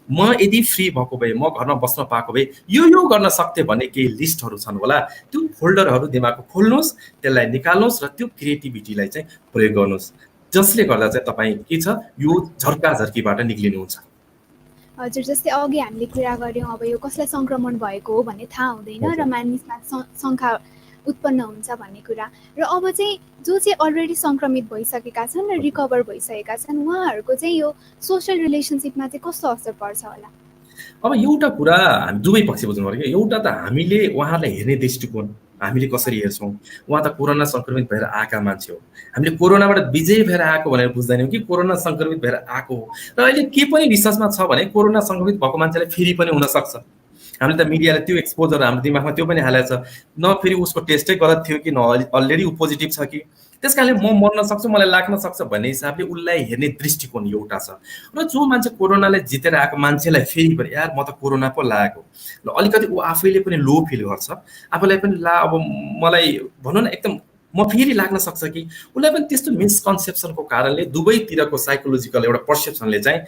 म यदि फ्री भएको भए, म घरमा बस्न पाएको भए यो गर्न सक्थेँ भन्ने केही लिस्टहरू छन् होला, त्यो फोल्डरहरू दिमागको खोल्नुहोस्, त्यसलाई निकाल्नुहोस् र त्यो क्रिएटिभिटीलाई चाहिँ प्रयोग गर्नुहोस्, जसले गर्दा चाहिँ तपाईँ के छ यो झर्काझर्कीबाट निक्लिनुहुन्छ। हजुर, जस्तै अघि हामीले कुरा गऱ्यौँ अब यो कसलाई सङ्क्रमण भएको हो भन्ने थाहा हुँदैन र मानिसमा शङ्का उत्पन्न हुन्छ भन्ने कुरा। र अब चाहिँ जो चाहिँ अलरेडी सङ्क्रमित भइसकेका छन् र रिकभर भइसकेका छन् उहाँहरूको चाहिँ यो सोसियल रिलेसनसिपमा चाहिँ कस्तो असर पर्छ होला? अब एउटा कुरा हामी दुवै पक्ष बुझ्नु पर्यो कि एउटा त हामीले उहाँलाई हेर्ने दृष्टिकोण हामीले कसरी हेर्छौँ। उहाँ त कोरोना सङ्क्रमित भएर आएका मान्छे हो, हामीले कोरोनाबाट विजय भएर आएको भनेर बुझ्दैनौँ कि कोरोना सङ्क्रमित भएर आएको हो। र अहिले के पनि रिसर्चमा छ भने कोरोना सङ्क्रमित भएको मान्छेलाई फेरि पनि हुनसक्छ। हामीले त मिडियाले त्यो एक्सपोजर हाम्रो दिमागमा त्यो पनि हालेको छ, न फेरि उसको टेस्टै गलत थियो कि न अलरेडी ऊ पोजिटिभ छ कि, त्यस कारणले म मर्न सक्छु, मलाई लाग्न सक्छ भन्ने हिसाबले उसलाई हेर्ने दृष्टिकोण एउटा छ। र जो मान्छे कोरोनाले जितेर आएको मान्छेलाई फेरि पनि यार म त कोरोना पो लागेको, ल अलिकति ऊ आफैले पनि लो फिल गर्छ, आफूलाई पनि अब मलाई भनौँ न एकदम म फेरि लाग्न सक्छ कि, उसलाई पनि त्यस्तो मिसकन्सेप्सनको कारणले दुवैतिरको साइकोलोजिकल एउटा पर्सेप्सनले चाहिँ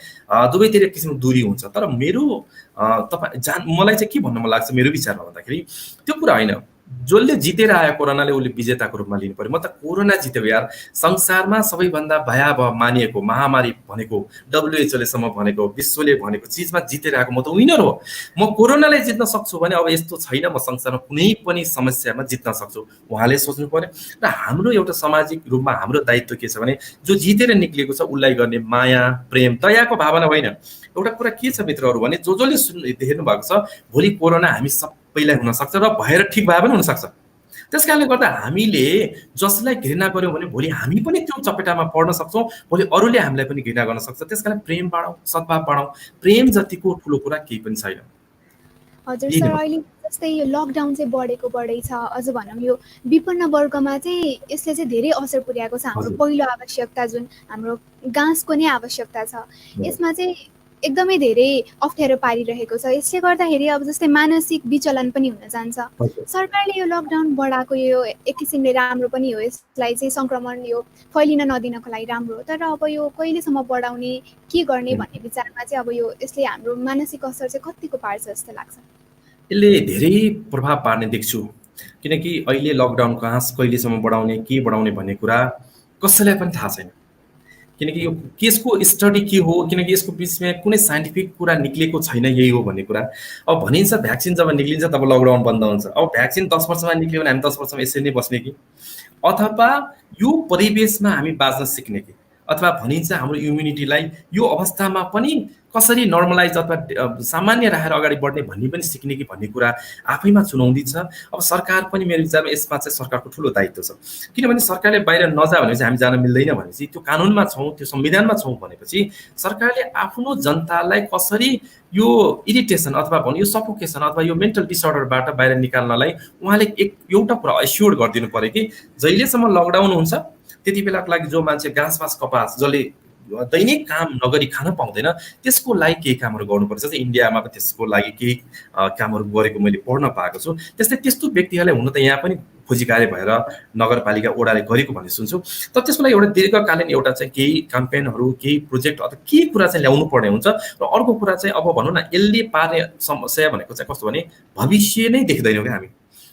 दुवैतिर किसिमको दूरी हुन्छ। तर मेरो मलाई चाहिँ के भन्नु मन लाग्छ मेरो विचारमा भन्दाखेरि त्यो कुरा होइन, जसले जितेर आयो कोरोनाले उसले विजेताको रूपमा लिनु पर्यो। म त कोरोना जित्यो यार, संसारमा सबैभन्दा भयावह मानिएको महामारी भनेको WHO सम्म भनेको विश्वले भनेको चिजमा जितेर आएको म त विनर हो। म कोरोनालाई जित्न सक्छु भने अब यस्तो छैन म संसारमा कुनै पनि समस्यामा जित्न सक्छु, उहाँले सोच्नु पर्यो। र हाम्रो एउटा सामाजिक रूपमा हाम्रो दायित्व के छ भने जो जितेर निक्लिएको छ उसलाई गर्ने माया प्रेम दयाको भावना होइन। एउटा कुरा के छ मित्रहरू भने जसले हेर्नु भएको छ भोलि कोरोना हामी सबैलाई हुनसक्छ र भएर ठिक भए पनि हुनसक्छ। त्यस कारणले गर्दा हामीले जसलाई घृणा गर्यौँ भने भोलि हामी पनि त्यो चपेटामा पर्न सक्छौँ, भोलि अरूले हामीलाई पनि घृणा गर्न सक्छ। त्यस कारण प्रेम बाँडौँ, सद्भाव बाँडौँ, प्रेम जतिको ठुलो कुरा केही पनि छैन। हजुर सर, अहिले जस्तै यो लकडाउन चाहिँ बढै छ, अझ भनौँ यो विपन्न वर्गमा चाहिँ यसले चाहिँ धेरै असर पुर्याएको छ। हाम्रो पहिलो आवश्यकता जुन हाम्रो गाँसको नै आवश्यकता छ यसमा चाहिँ एकदमै धेरै अप्ठ्यारो पारिरहेको छ। यसले गर्दाखेरि अब जस्तै मानसिक विचलन पनि हुन जान्छ। सरकारले यो लकडाउन बढाएको यो एक किसिमले राम्रो पनि हो, यसलाई चाहिँ सङ्क्रमण यो फैलिन नदिनको लागि राम्रो हो। तर अब यो कहिलेसम्म बढाउने के गर्ने भन्ने विचारमा चाहिँ अब यो यसले हाम्रो मानसिक असर चाहिँ कतिको पार्छ जस्तो लाग्छ? यसले धेरै प्रभाव पार्ने देख्छु, किनकि अहिले लकडाउन कहिलेसम्म बढाउने के बढाउने भन्ने कुरा कसैलाई पनि थाहा छैन। किनकि यो केसको स्टडी के हो, किनकि यसको बिचमा कुनै साइन्टिफिक कुरा निक्लेको छैन यही हो भन्ने कुरा। अब भनिन्छ भ्याक्सिन जब निक्लिन्छ तब लकडाउन बन्द हुन्छ। अब भ्याक्सिन 10 वर्षमा निक्ल्यो भने हामी 10 वर्षमा यसरी नै बस्ने कि, अथवा यो परिवेशमा हामी बाँच्न सिक्ने कि, अथवा भनिन्छ हाम्रो इम्युनिटीलाई यो अवस्थामा पनि कसरी नर्मलाइज अथवा सामान्य राखेर अगाडि बढ्ने भन्ने पनि सिक्ने कि भन्ने कुरा आफैमा चुनौती छ। अब सरकार पनि मेरो विचारमा यसमा चाहिँ सरकारको ठुलो दायित्व छ, किनभने सरकारले बाहिर नजा भनेपछि हामी जान मिल्दैन भनेपछि त्यो कानुनमा छौँ, त्यो संविधानमा छौँ भनेपछि सरकारले आफ्नो जनतालाई कसरी यो इरिटेसन अथवा भनौँ यो सफोकेसन अथवा यो मेन्टल डिसअर्डरबाट बाहिर निकाल्नलाई उहाँले एउटा कुरा एस्योर गरिदिनु पर्यो कि जहिलेसम्म लकडाउन हुन्छ त्यति बेलाको लागि जो मान्छे घाँसपास कपास जसले दैनिक काम नगरी खान पाउँदैन, त्यसको लागि केही कामहरू गर्नुपर्छ। जस्तै इन्डियामा पनि त्यसको लागि केही कामहरू गरेको मैले पढ्न पाएको छु। त्यस्तै त्यस्तो व्यक्तिहरूलाई हुन त यहाँ पनि खोजी कार्य भएर नगरपालिका ओडाले गरेको भन्ने सुन्छु। तर त्यसको लागि एउटा दीर्घकालीन एउटा चाहिँ केही क्याम्पेनहरू, केही प्रोजेक्ट अथवा केही कुरा चाहिँ ल्याउनु पर्ने हुन्छ। र अर्को कुरा चाहिँ अब भनौँ न, यसले पार्ने समस्या भनेको चाहिँ कस्तो भने भविष्य नै देख्दैनौँ क्या हामी।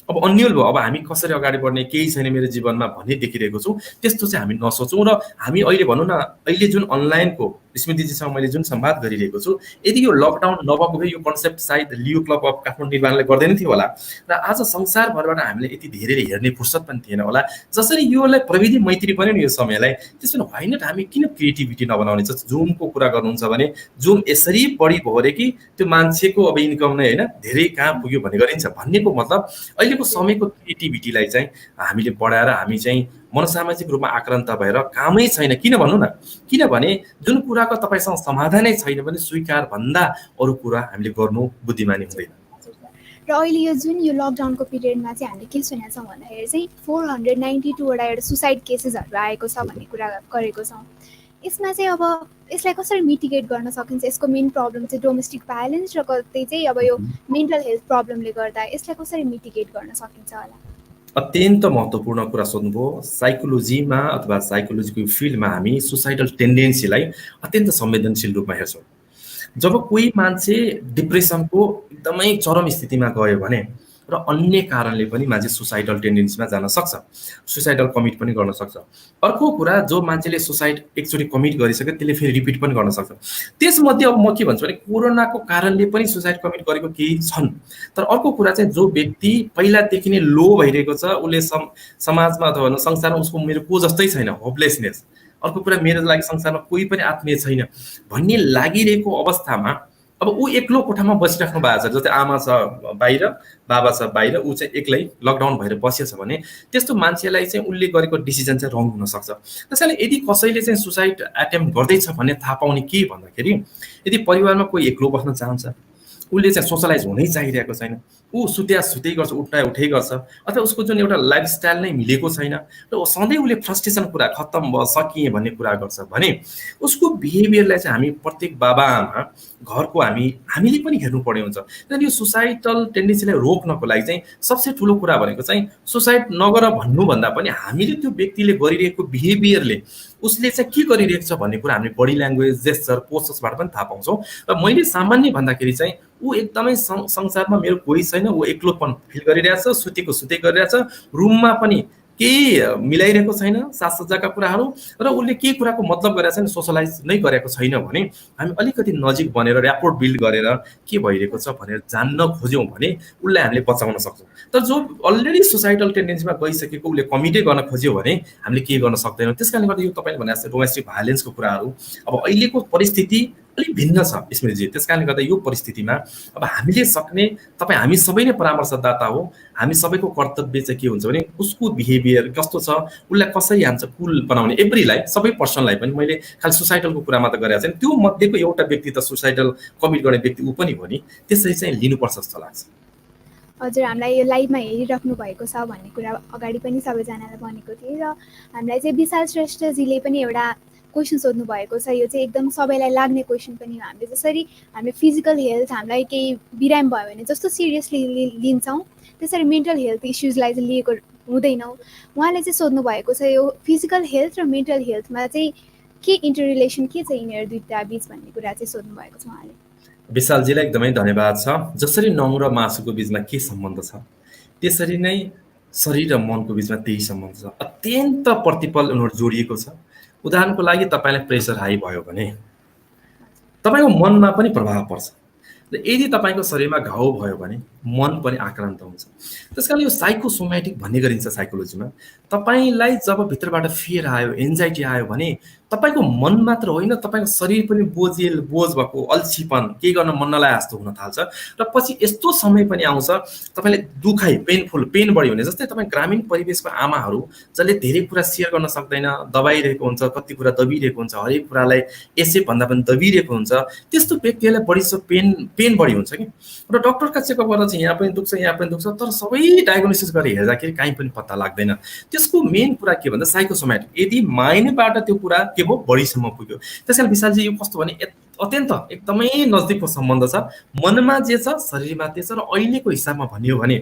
अब अन्यल भयो, अब हामी कसरी अगाडि बढ्ने, केही छैन मेरो जीवनमा भन्ने देखिरहेको छौँ। त्यस्तो चाहिँ हामी नसोचौँ। र हामी अहिले भनौँ न, अहिले जुन अनलाइनको स्मृतिजीसँग मैले जुन संवाद गरिरहेको छु, यदि यो लकडाउन नभएको भए यो कन्सेप्ट सायद लियो क्लब अफ काठमाडौँ निर्माणले गर्दैन थियो होला। र आज संसारभरबाट हामीले यति धेरै हेर्ने फुर्सद पनि थिएन होला। जसरी योलाई प्रविधि मैत्री बन्यो नि यो समयलाई, त्यसमा व्हाइ नट हामी किन क्रिएटिभिटी नबनाउने? जस्तो जुमको कुरा गर्नुहुन्छ भने जुम यसरी बढी भयो अरे कि त्यो मान्छेको अब इन्कम नै होइन धेरै कहाँ पुग्यो भन्ने गरिन्छ। भन्नेको मतलब अहिलेको समयको क्रिएटिभिटीलाई चाहिँ हामीले बढाएर हामी चाहिँ मनोसामाजिक रूपमा आक्रान्त भएर कामै छैन। किन भन्नु न, किनभने जुन कुराको तपाईँसँग समाधानै छैन भने स्वीकार भन्दा अरू कुरा हामीले गर्नु बुद्धिमानी हुँदैन। र अहिले यो जुन यो लकडाउनको पिरियडमा चाहिँ हामीले के सुनेका छौँ भन्दाखेरि चाहिँ 492वटा एउटा सुसाइड केसेसहरू आएको छ भन्ने कुरा गरेको छौँ। यसमा चाहिँ अब यसलाई कसरी मिटिगेट गर्न सकिन्छ? यसको मेन प्रब्लम चाहिँ डोमेस्टिक भायोलेन्स र कतै चाहिँ अब यो मेन्टल हेल्थ प्रब्लमले गर्दा यसलाई कसरी मिटिगेट गर्न सकिन्छ होला? अत्यन्त महत्त्वपूर्ण कुरा सोध्नुभयो। साइकोलोजीमा अथवा साइकोलोजीको फिल्डमा हामी सुसाइडल टेन्डेन्सीलाई अत्यन्त संवेदनशील रूपमा हेर्छौँ। जब कोही मान्छे डिप्रेसनको एकदमै चरम स्थितिमा गयो भने र अन्य कारणले पनि मान्छे सुसाइडल टेन्डेन्सीमा जान सक्छ, सुसाइडल कमिट पनि गर्न सक्छ। अर्को कुरा, जो मान्छेले सुसाइड एकचोटि कमिट गरिसक्यो त्यसले फेरि रिपिट पनि गर्न सक्छ। त्यसमध्ये अब म के भन्छु भने कोरोनाको कारणले पनि सुसाइड कमिट गरेको केही छन्। तर अर्को कुरा चाहिँ जो व्यक्ति पहिलादेखि नै लो भइरहेको छ, उसले समाजमा अथवा संसारमा उसको मेरो को जस्तै छैन, होपलेसनेस। अर्को कुरा, मेरो लागि संसारमा कोही पनि आत्मीय छैन भन्ने लागिरहेको अवस्थामा अब ऊ एक्लो कोठामा बसिराख्नु भएको छ। जस्तै आमा छ बाहिर, बाबा छ बाहिर, ऊ चाहिँ एक्लै लकडाउन भएर बसेछ भने त्यस्तो मान्छेलाई चाहिँ उसले गरेको डिसिजन चाहिँ रङ हुनसक्छ। त्यसैले यदि कसैले चाहिँ सुसाइड एटेम्प्ट गर्दैछ भन्ने थाहा पाउने के भन्दाखेरि, यदि परिवारमा कोही एक्लो बस्न चाहन्छ, उसले चाहिँ सोसलाइज हुनै चाहिरहेको छैन, ऊ सुत्दै गर्छ, उठै गर्छ, अथवा उसको जुन एउटा लाइफस्टाइल नै मिलेको छैन र सधैँ उसले फ्रस्ट्रेसन कुरा खत्तम भयो सकिएँ भन्ने कुरा गर्छ भने उसको बिहेभियरलाई चाहिँ हामी प्रत्येक बाबाआमा घरको हामीले पनि हेर्नु पर्ने हुन्छ। किनभने यो सुसाइडल टेन्डेन्सीलाई रोक्नको लागि चाहिँ सबसे ठुलो कुरा भनेको चाहिँ सुसाइड नगर भन्नुभन्दा पनि हामीले त्यो व्यक्तिले गरिरहेको बिहेभियरले उसले चाहिँ के गरिरहेको छ भन्ने कुरा हामीले बडी ल्याङ्ग्वेज, जेस्चर, पोस्चर्सबाट पनि थाहा पाउँछौँ। र मैले सामान्य भन्दाखेरि चाहिँ ऊ एकदमै संसारमा मेरो कोही छैन, ऊ एक्लोपन फिल गरिरहेछ, सुत्दै गरिरहेछ, रुममा पनि केही मिलाइरहेको छैन साजसज्जाका कुराहरू, र उसले केही कुराको मतलब गरेको छैन, सोसलाइज नै गरेको छैन भने हामी अलिकति नजिक बनेर ऱ्यापोर्ट बिल्ड गरेर के भइरहेको छ भनेर जान्न खोज्यौँ भने उसलाई हामीले बचाउन सक्छौँ। तर जो अलरेडी सुसाइडल टेन्डेन्सीमा गइसकेको, उसले कमिटै गर्न खोज्यो भने हामीले के गर्न सक्दैनौँ। त्यस कारणले गर्दा यो तपाईँले भने जस्तै डोमेस्टिक भायोलेन्सको कुराहरू अब अहिलेको परिस्थिति अलिक भिन्न छ स्मृतिजी। त्यस कारणले गर्दा यो परिस्थितिमा अब हामीले सक्ने, तपाईँ हामी सबै नै परामर्शदाता हो, हामी सबैको कर्तव्य चाहिँ के हुन्छ भने उसको बिहेभियर कस्तो छ, उसलाई कसरी हान्छ कुल बनाउने, एभ्रीलाई, सबै पर्सनलाई पनि। मैले खालि सुसाइडलको कुरामा त गरेको छैन, त्यो मध्येको एउटा व्यक्ति त सुसाइडल कमिट गर्ने व्यक्ति ऊ पनि हो नि, त्यसरी चाहिँ लिनुपर्छ जस्तो लाग्छ। हजुर, हामीलाई यो लाइभमा हेरिराख्नु भएको छ भन्ने कुरा अगाडि पनि सबैजनालाई भनेको थिएँ। र हामीलाई चाहिँ विशाल श्रेष्ठजीले पनि एउटा क्वेसन सोध्नु भएको छ। यो चाहिँ एकदम सबैलाई लाग्ने क्वेसन पनि हो। हामीले जसरी हामीले फिजिकल हेल्थ हामीलाई केही बिराम भयो भने जस्तो सिरियसली लिन्छौँ, त्यसरी मेन्टल हेल्थ इस्युजलाई चाहिँ लिएको हुँदैनौँ। उहाँले चाहिँ सोध्नु भएको छ यो फिजिकल हेल्थ र मेन्टल हेल्थमा चाहिँ के इन्टररिलेसन के छ यिनीहरू दुईटा बिच भन्ने कुरा चाहिँ सोध्नु भएको छ उहाँले। विशालजीलाई एकदमै धन्यवाद छ। जसरी नङ र मासुको बिचमा के सम्बन्ध छ, त्यसरी नै शरीर र मनको बिचमा त्यही सम्बन्ध छ। अत्यन्त प्रतिपल उनीहरू जोडिएको छ। उदाहरणको लागि तपाईँलाई प्रेसर हाई भयो भने तपाईँको मनमा पनि प्रभाव पर्छ, र यदि तपाईँको शरीरमा घाउ भयो भने मन पनि आक्रान्त हुन्छ। त्यसकारण यो साइकोसोमेटिक भन्ने गरिन्छ साइकोलोजीमा। तपाईँलाई जब भित्रबाट फियर आयो, एन्जाइटी आयो भने तपाईँको मन मात्र होइन, तपाईँको शरीर पनि बोझ भएको, अल्छीपन, केही गर्न मन नलागे जस्तो हुन थाल्छ। र पछि यस्तो समय पनि आउँछ तपाईँले दुखाइ, पेन बढी हुने। जस्तै तपाईँ ग्रामीण परिवेशको आमाहरू जसले धेरै कुरा सेयर गर्न सक्दैन, दबाइरहेको हुन्छ, कति कुरा दबिरहेको हुन्छ, हरेक कुरालाई यसै भन्दा पनि दबिरहेको हुन्छ, त्यस्तो व्यक्तिहरूलाई बढी पेन पेन बढी हुन्छ कि र डक्टरका चेकअप गर्दा चाहिँ यहाँ पनि दुख्छ यहाँ पनि दुख्छ, तर सबै डायग्नोसिस गरेर हेर्दाखेरि कहीँ पनि पत्ता लाग्दैन। त्यसको मेन कुरा के भन्दा साइकोसोमेटिक, यदि माइन्डबाट त्यो कुरा के भयो बढीसम्म पुग्यो। त्यस कारण विशालजी यो कस्तो भने अत्यन्त एकदमै नजिकको सम्बन्ध छ, मनमा जे छ शरीरमा त्यो छ। र अहिलेको हिसाबमा भनियो भने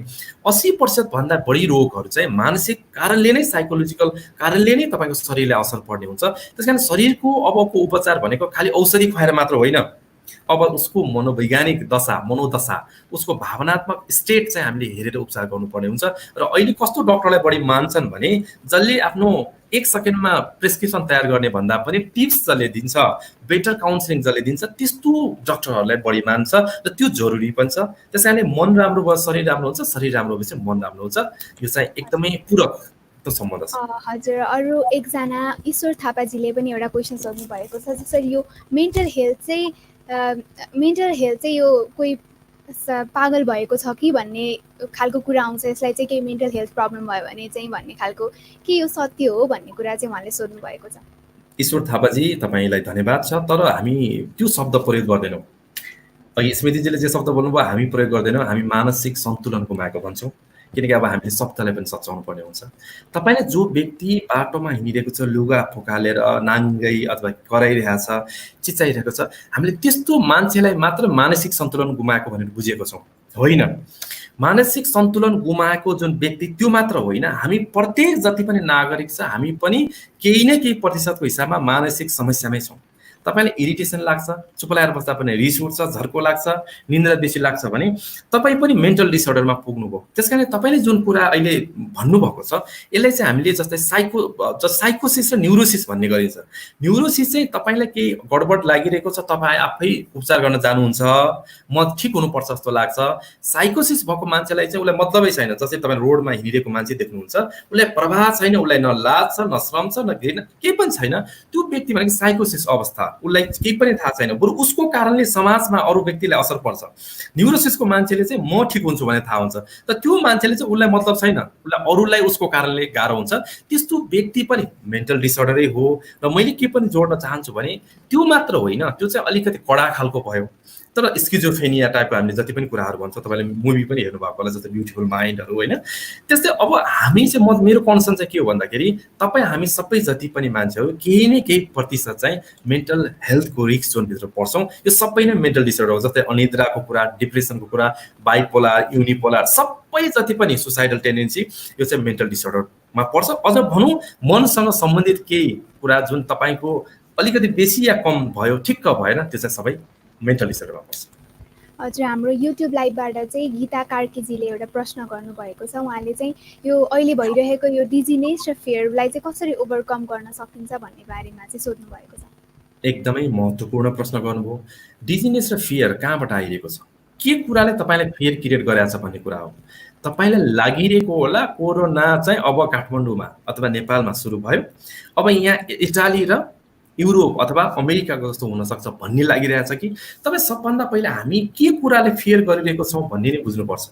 80% भन्दा बढी रोगहरू चाहिँ मानसिक कारणले नै, साइकोलोजिकल कारणले नै तपाईँको शरीरलाई असर पर्ने हुन्छ। त्यसकारण शरीरको अबको उपचार भनेको खालि औषधि खुवाएर मात्र होइन, अब उसको मनोवैज्ञानिक दशा, मनोदशा, उसको भावनात्मक स्टेट चाहिँ हामीले हेरेर उपचार गर्नुपर्ने हुन्छ। र अहिले कस्तो डक्टरलाई बढी मान्छन् भने जसले आफ्नो 1 सेकेन्डमा प्रेस्क्रिप्सन तयार गर्ने भन्दा पनि टिप्स जसले दिन्छ, बेटर काउन्सिलिङ जसले दिन्छ, त्यस्तो डक्टरहरूलाई बढी मान्छ र त्यो जरुरी पनि छ। त्यस कारणले मन राम्रो भयो शरीर राम्रो हुन्छ, शरीर राम्रो भएपछि मन राम्रो हुन्छ। यो चाहिँ एकदमै पूरक सम्बन्ध छ। हजुर, अरू एकजना ईश्वर थापाजीले पनि एउटा क्वेसन सोध्नु भएको छ, जसरी यो मेन्टल हेल्थ चाहिँ यो कोही पागल भएको छ कि भन्ने खालको कुरा आउँछ, यसलाई चाहिँ केही मेन्टल हेल्थ प्रब्लम भयो भने चाहिँ भन्ने खालको, के यो सत्य हो भन्ने कुरा चाहिँ उहाँले सोध्नु भएको छ। ईश्वर थापाजी तपाईँलाई धन्यवाद छ, तर हामी त्यो शब्द प्रयोग गर्दैनौँ। अघि स्मृतिजीले जे शब्द भन्नुभयो हामी प्रयोग गर्दैनौँ, हामी मानसिक सन्तुलन गुमाएको भन्छौँ। किनकि अब हामीले शब्दलाई पनि सच्याउनु पर्ने हुन्छ। तपाईँले जो व्यक्ति बाटोमा हिँडिरहेको छ, लुगा फुकालेर नाङ्गै अथवा कराइरहेछ, चिचाइरहेको छ, हामीले त्यस्तो मान्छेलाई मात्र मानसिक सन्तुलन गुमाएको भनेर बुझेको छौँ, होइन। मानसिक सन्तुलन गुमाएको जुन व्यक्ति त्यो मात्र होइन, हामी प्रत्येक जति पनि नागरिक छ हामी पनि केही न केही प्रतिशतको हिसाबमा मानसिक समस्यामै छौँ। तपाईँलाई इरिटेसन लाग्छ, चुप लागेर बस्दा पनि रिस उठ्छ, झर्को लाग्छ, निन्द्रा बेसी लाग्छ भने तपाईँ पनि मेन्टल डिसअर्डरमा पुग्नुभयो। त्यस कारण तपाईँले जुन कुरा अहिले भन्नुभएको छ यसलाई चाहिँ हामीले जस्तै साइकोसिस र न्युरोसिस भन्ने गरिन्छ। न्युरोसिस चाहिँ तपाईँलाई केही गडबड लागिरहेको छ, तपाईँ आफै उपचार गर्न जानुहुन्छ, म ठिक हुनुपर्छ जस्तो लाग्छ। साइकोसिस भएको मान्छेलाई चाहिँ उसलाई मतलबै छैन। जस्तै तपाईँ रोडमा हिँडिरहेको मान्छे देख्नुहुन्छ, उसलाई प्रवाह छैन, उसलाई न लाज छ, न श्रम छ, न घृणा, केही पनि छैन। त्यो व्यक्ति भनेको साइकोसिस अवस्था, उसलाई केही पनि थाहा छैन, बरु उसको कारणले समाजमा अरू व्यक्तिलाई असर पर्छ। न्युरोसिसको मान्छेले चाहिँ म ठिक हुन्छु भने थाहा हुन्छ, तर त्यो मान्छेले चाहिँ उसलाई मतलब छैन, उसलाई अरूलाई उसको कारणले गाह्रो हुन्छ। त्यस्तो व्यक्ति पनि मेन्टल डिसअर्डरै हो। र मैले के पनि जोड्न चाहन्छु भने त्यो मात्र होइन, त्यो चाहिँ अलिकति कडा खालको भयो। तर स्किजोफ्रेनिया टाइपको हामीले जति पनि कुराहरू भन्छ, तपाईँले मुभी पनि हेर्नु भएको होला, जस्तै ब्युटिफुल माइन्डहरू, होइन। त्यस्तै अब हामी चाहिँ मेरो कन्सर्न चाहिँ के हो भन्दाखेरि तपाईँ हामी सबै जति पनि मान्छेहरू केही न केही प्रतिशत चाहिँ मेन्टल हेल्थको रिस्क जोनभित्र पर्छौँ। यो सबै नै मेन्टल डिसअर्डर हो। जस्तै अनिद्राको कुरा, डिप्रेसनको कुरा, बाइपोलर, युनिपोलर, सबै जति पनि सुसाइडल टेन्डेन्सी, यो चाहिँ मेन्टल डिसअर्डरमा पर्छ। अझ भनौँ मनसँग सम्बन्धित केही कुरा जुन तपाईँको अलिकति बेसी या कम भयो, ठिक्क भएन, त्यो चाहिँ सबै मेन्टल डिसअर्डरमा पर्छ। हजुर, हाम्रो युट्युब लाइभबाट चाहिँ गीता कार्कीजीले एउटा प्रश्न गर्नुभएको छ। उहाँले चाहिँ यो अहिले भइरहेको यो डिजिनेस र फियरलाई चाहिँ कसरी ओभरकम गर्न सकिन्छ भन्ने बारेमा चाहिँ सोध्नु भएको छ। एकदमै महत्त्वपूर्ण प्रश्न गर्नुभयो। डिजिनेस र फियर कहाँबाट आइरहेको छ, के कुराले तपाईँलाई फियर क्रिएट गरेको छ भन्ने कुरा हो। तपाईँलाई लागिरहेको होला कोरोना चाहिँ अब काठमाडौँमा अथवा नेपालमा सुरु भयो, अब यहाँ इटाली र युरोप अथवा अमेरिकाको जस्तो हुनसक्छ भन्ने लागिरहेछ कि तपाईँ सबभन्दा पहिला हामी के कुराले फियर गरिरहेको छौँ भन्ने नै बुझ्नुपर्छ।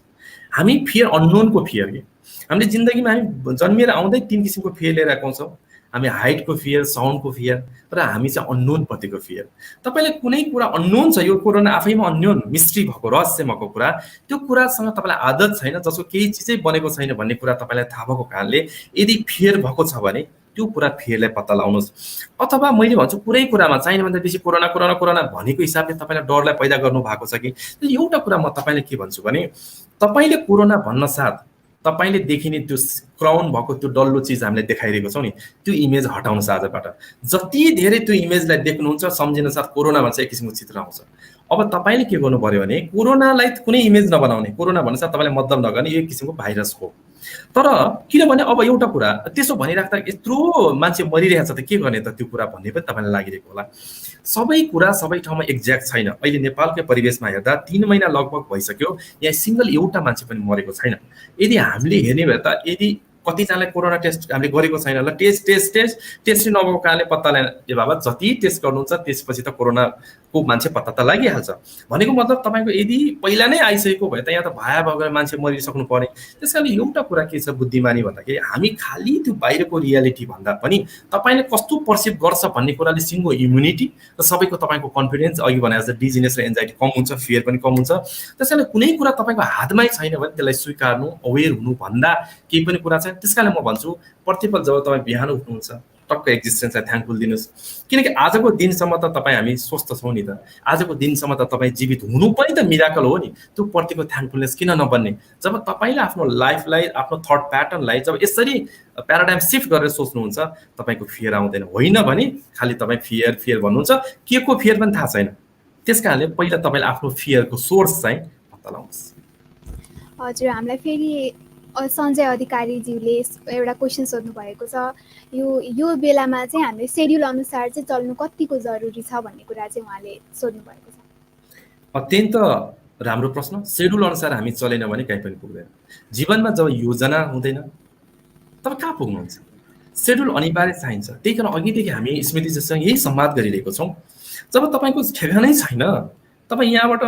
हामी फियर अननोनको फियर के, हामीले जिन्दगीमा हामी जन्मिएर आउँदै 3 किसिमको फियर लिएर आएको छौँ। हामी हाइटको फियर, साउन्डको फियर, र हामी चाहिँ अननोन प्रतिको फियर। तपाईँलाई कुनै कुरा अननोन छ, यो कोरोना आफैमा अननोन, मिस्ट्री भएको, रहस्य भएको कुरा, त्यो कुरासँग तपाईँलाई आदत छैन, जसको केही चिजै बनेको छैन भन्ने कुरा तपाईँलाई थाहा भएको कारणले यदि फियर भएको छ भने त्यो कुरा फियरलाई पत्ता लगाउनुहोस्। अथवा मैले भन्छु पुरै कुरामा चाहिने भन्दा बेसी कोरोना कोरोना कोरोना भनेको हिसाबले तपाईँलाई डरलाई पैदा गर्नु भएको छ कि। एउटा कुरा म तपाईँलाई के भन्छु भने तपाईँले कोरोना भन्न साथ तपाईँले देखिने त्यो क्राउन भएको त्यो डल्लो चिज हामीले देखाइरहेको छौँ नि, त्यो इमेज हटाउनुहोस् आजबाट। जति धेरै त्यो इमेजलाई देख्नुहुन्छ सम्झिन साथ कोरोना भन्छ एक किसिमको चित्र आउँछ। अब तपाईँले के गर्नु पर्यो भने कोरोनालाई कुनै इमेज नबनाउने, कोरोना भन्न साथ तपाईँले मतलब नगर्ने, यो एक किसिमको भाइरस हो। तर किनभने अब एउटा कुरा त्यसो भनिराख्दा यत्रो मान्छे मरिरहेछ त के गर्ने त त्यो कुरा भन्ने पनि तपाईँलाई लागिरहेको होला। सबै कुरा सबै ठाउँमा एक्ज्याक्ट छैन। अहिले नेपालकै परिवेशमा हेर्दा 3 महिना लगभग भइसक्यो, यहाँ सिङ्गल एउटा मान्छे पनि मरेको छैन। यदि हामीले हेर्ने भए त यदि कतिजनालाई कोरोना टेस्ट हामीले गरेको छैन, ल टेस्ट नभएको कारणले पत्ता लगाएन, ए बाबा जति टेस्ट गर्नुहुन्छ त्यसपछि त कोरोनाको को मान्छे पत्ता त लागिहाल्छ। भनेको मतलब तपाईँको यदि पहिला नै आइसकेको भए त यहाँ त भए मान्छे मरिसक्नु पर्ने। त्यस कारण एउटा कुरा के छ बुद्धिमानी भन्दाखेरि हामी खालि त्यो बाहिरको रियालिटी भन्दा पनि तपाईँले कस्तो पर्सिभ गर्छ भन्ने कुराले सिङ्गो इम्युनिटी र सबैको तपाईँको कन्फिडेन्स अघि भने जस्तो डिजिनेस र एन्जाइटी कम हुन्छ, फियर पनि कम हुन्छ। त्यस कारण कुनै कुरा तपाईँको हातमै छैन भने त्यसलाई स्वीकार्नु, अवेर हुनु भन्दा केही पनि कुरा छैन। त्यस कारण म भन्छु प्रतिपल जब तपाईँ बिहान उठ्नुहुन्छ टक्क एक्जिस्टेन्सलाई थ्याङ्कफुल दिनुहोस्, किनकि आजको दिनसम्म त तपाईँ हामी स्वस्थ छौँ नि त, आजको दिनसम्म त तपाईँ जीवित हुनु पनि त मिराकल हो नि। त्यो प्रतिको थ्याङ्कफुलनेस किन नबन्ने? जब तपाईँले आफ्नो लाइफलाई, आफ्नो थट प्याटर्नलाई जब यसरी प्याराडाइम सिफ्ट गरेर सोच्नुहुन्छ तपाईँको फियर आउँदैन। होइन भने खालि तपाईँ फियर फियर भन्नुहुन्छ, के को फियर पनि थाहा छैन। त्यस कारणले पहिला तपाईँले आफ्नो फियरको सोर्स चाहिँ पत्ता लगाउनुहोस्। हजुर, हामीलाई फेरि सञ्जय अधिकारीज्यूले एउटा क्वेसन सोध्नु भएको छ। यो बेलामा चाहिँ हामीले सेड्युल अनुसार चाहिँ चल्नु कतिको जरुरी छ भन्ने कुरा चाहिँ उहाँले सोध्नु भएको छ। अत्यन्त राम्रो प्रश्न। सेड्युल अनुसार हामी चलेन भने कहीँ पनि पुग्दैन। जीवनमा जब योजना हुँदैन तब कहाँ पुग्नुहुन्छ? सेड्युल अनिवार्य चाहिन्छ। त्यही कारण अघिदेखि हामी स्मृतिजीसँग यही संवाद गरिरहेको छौँ। जब तपाईँको ठेगानै छैन, तपाईँ यहाँबाट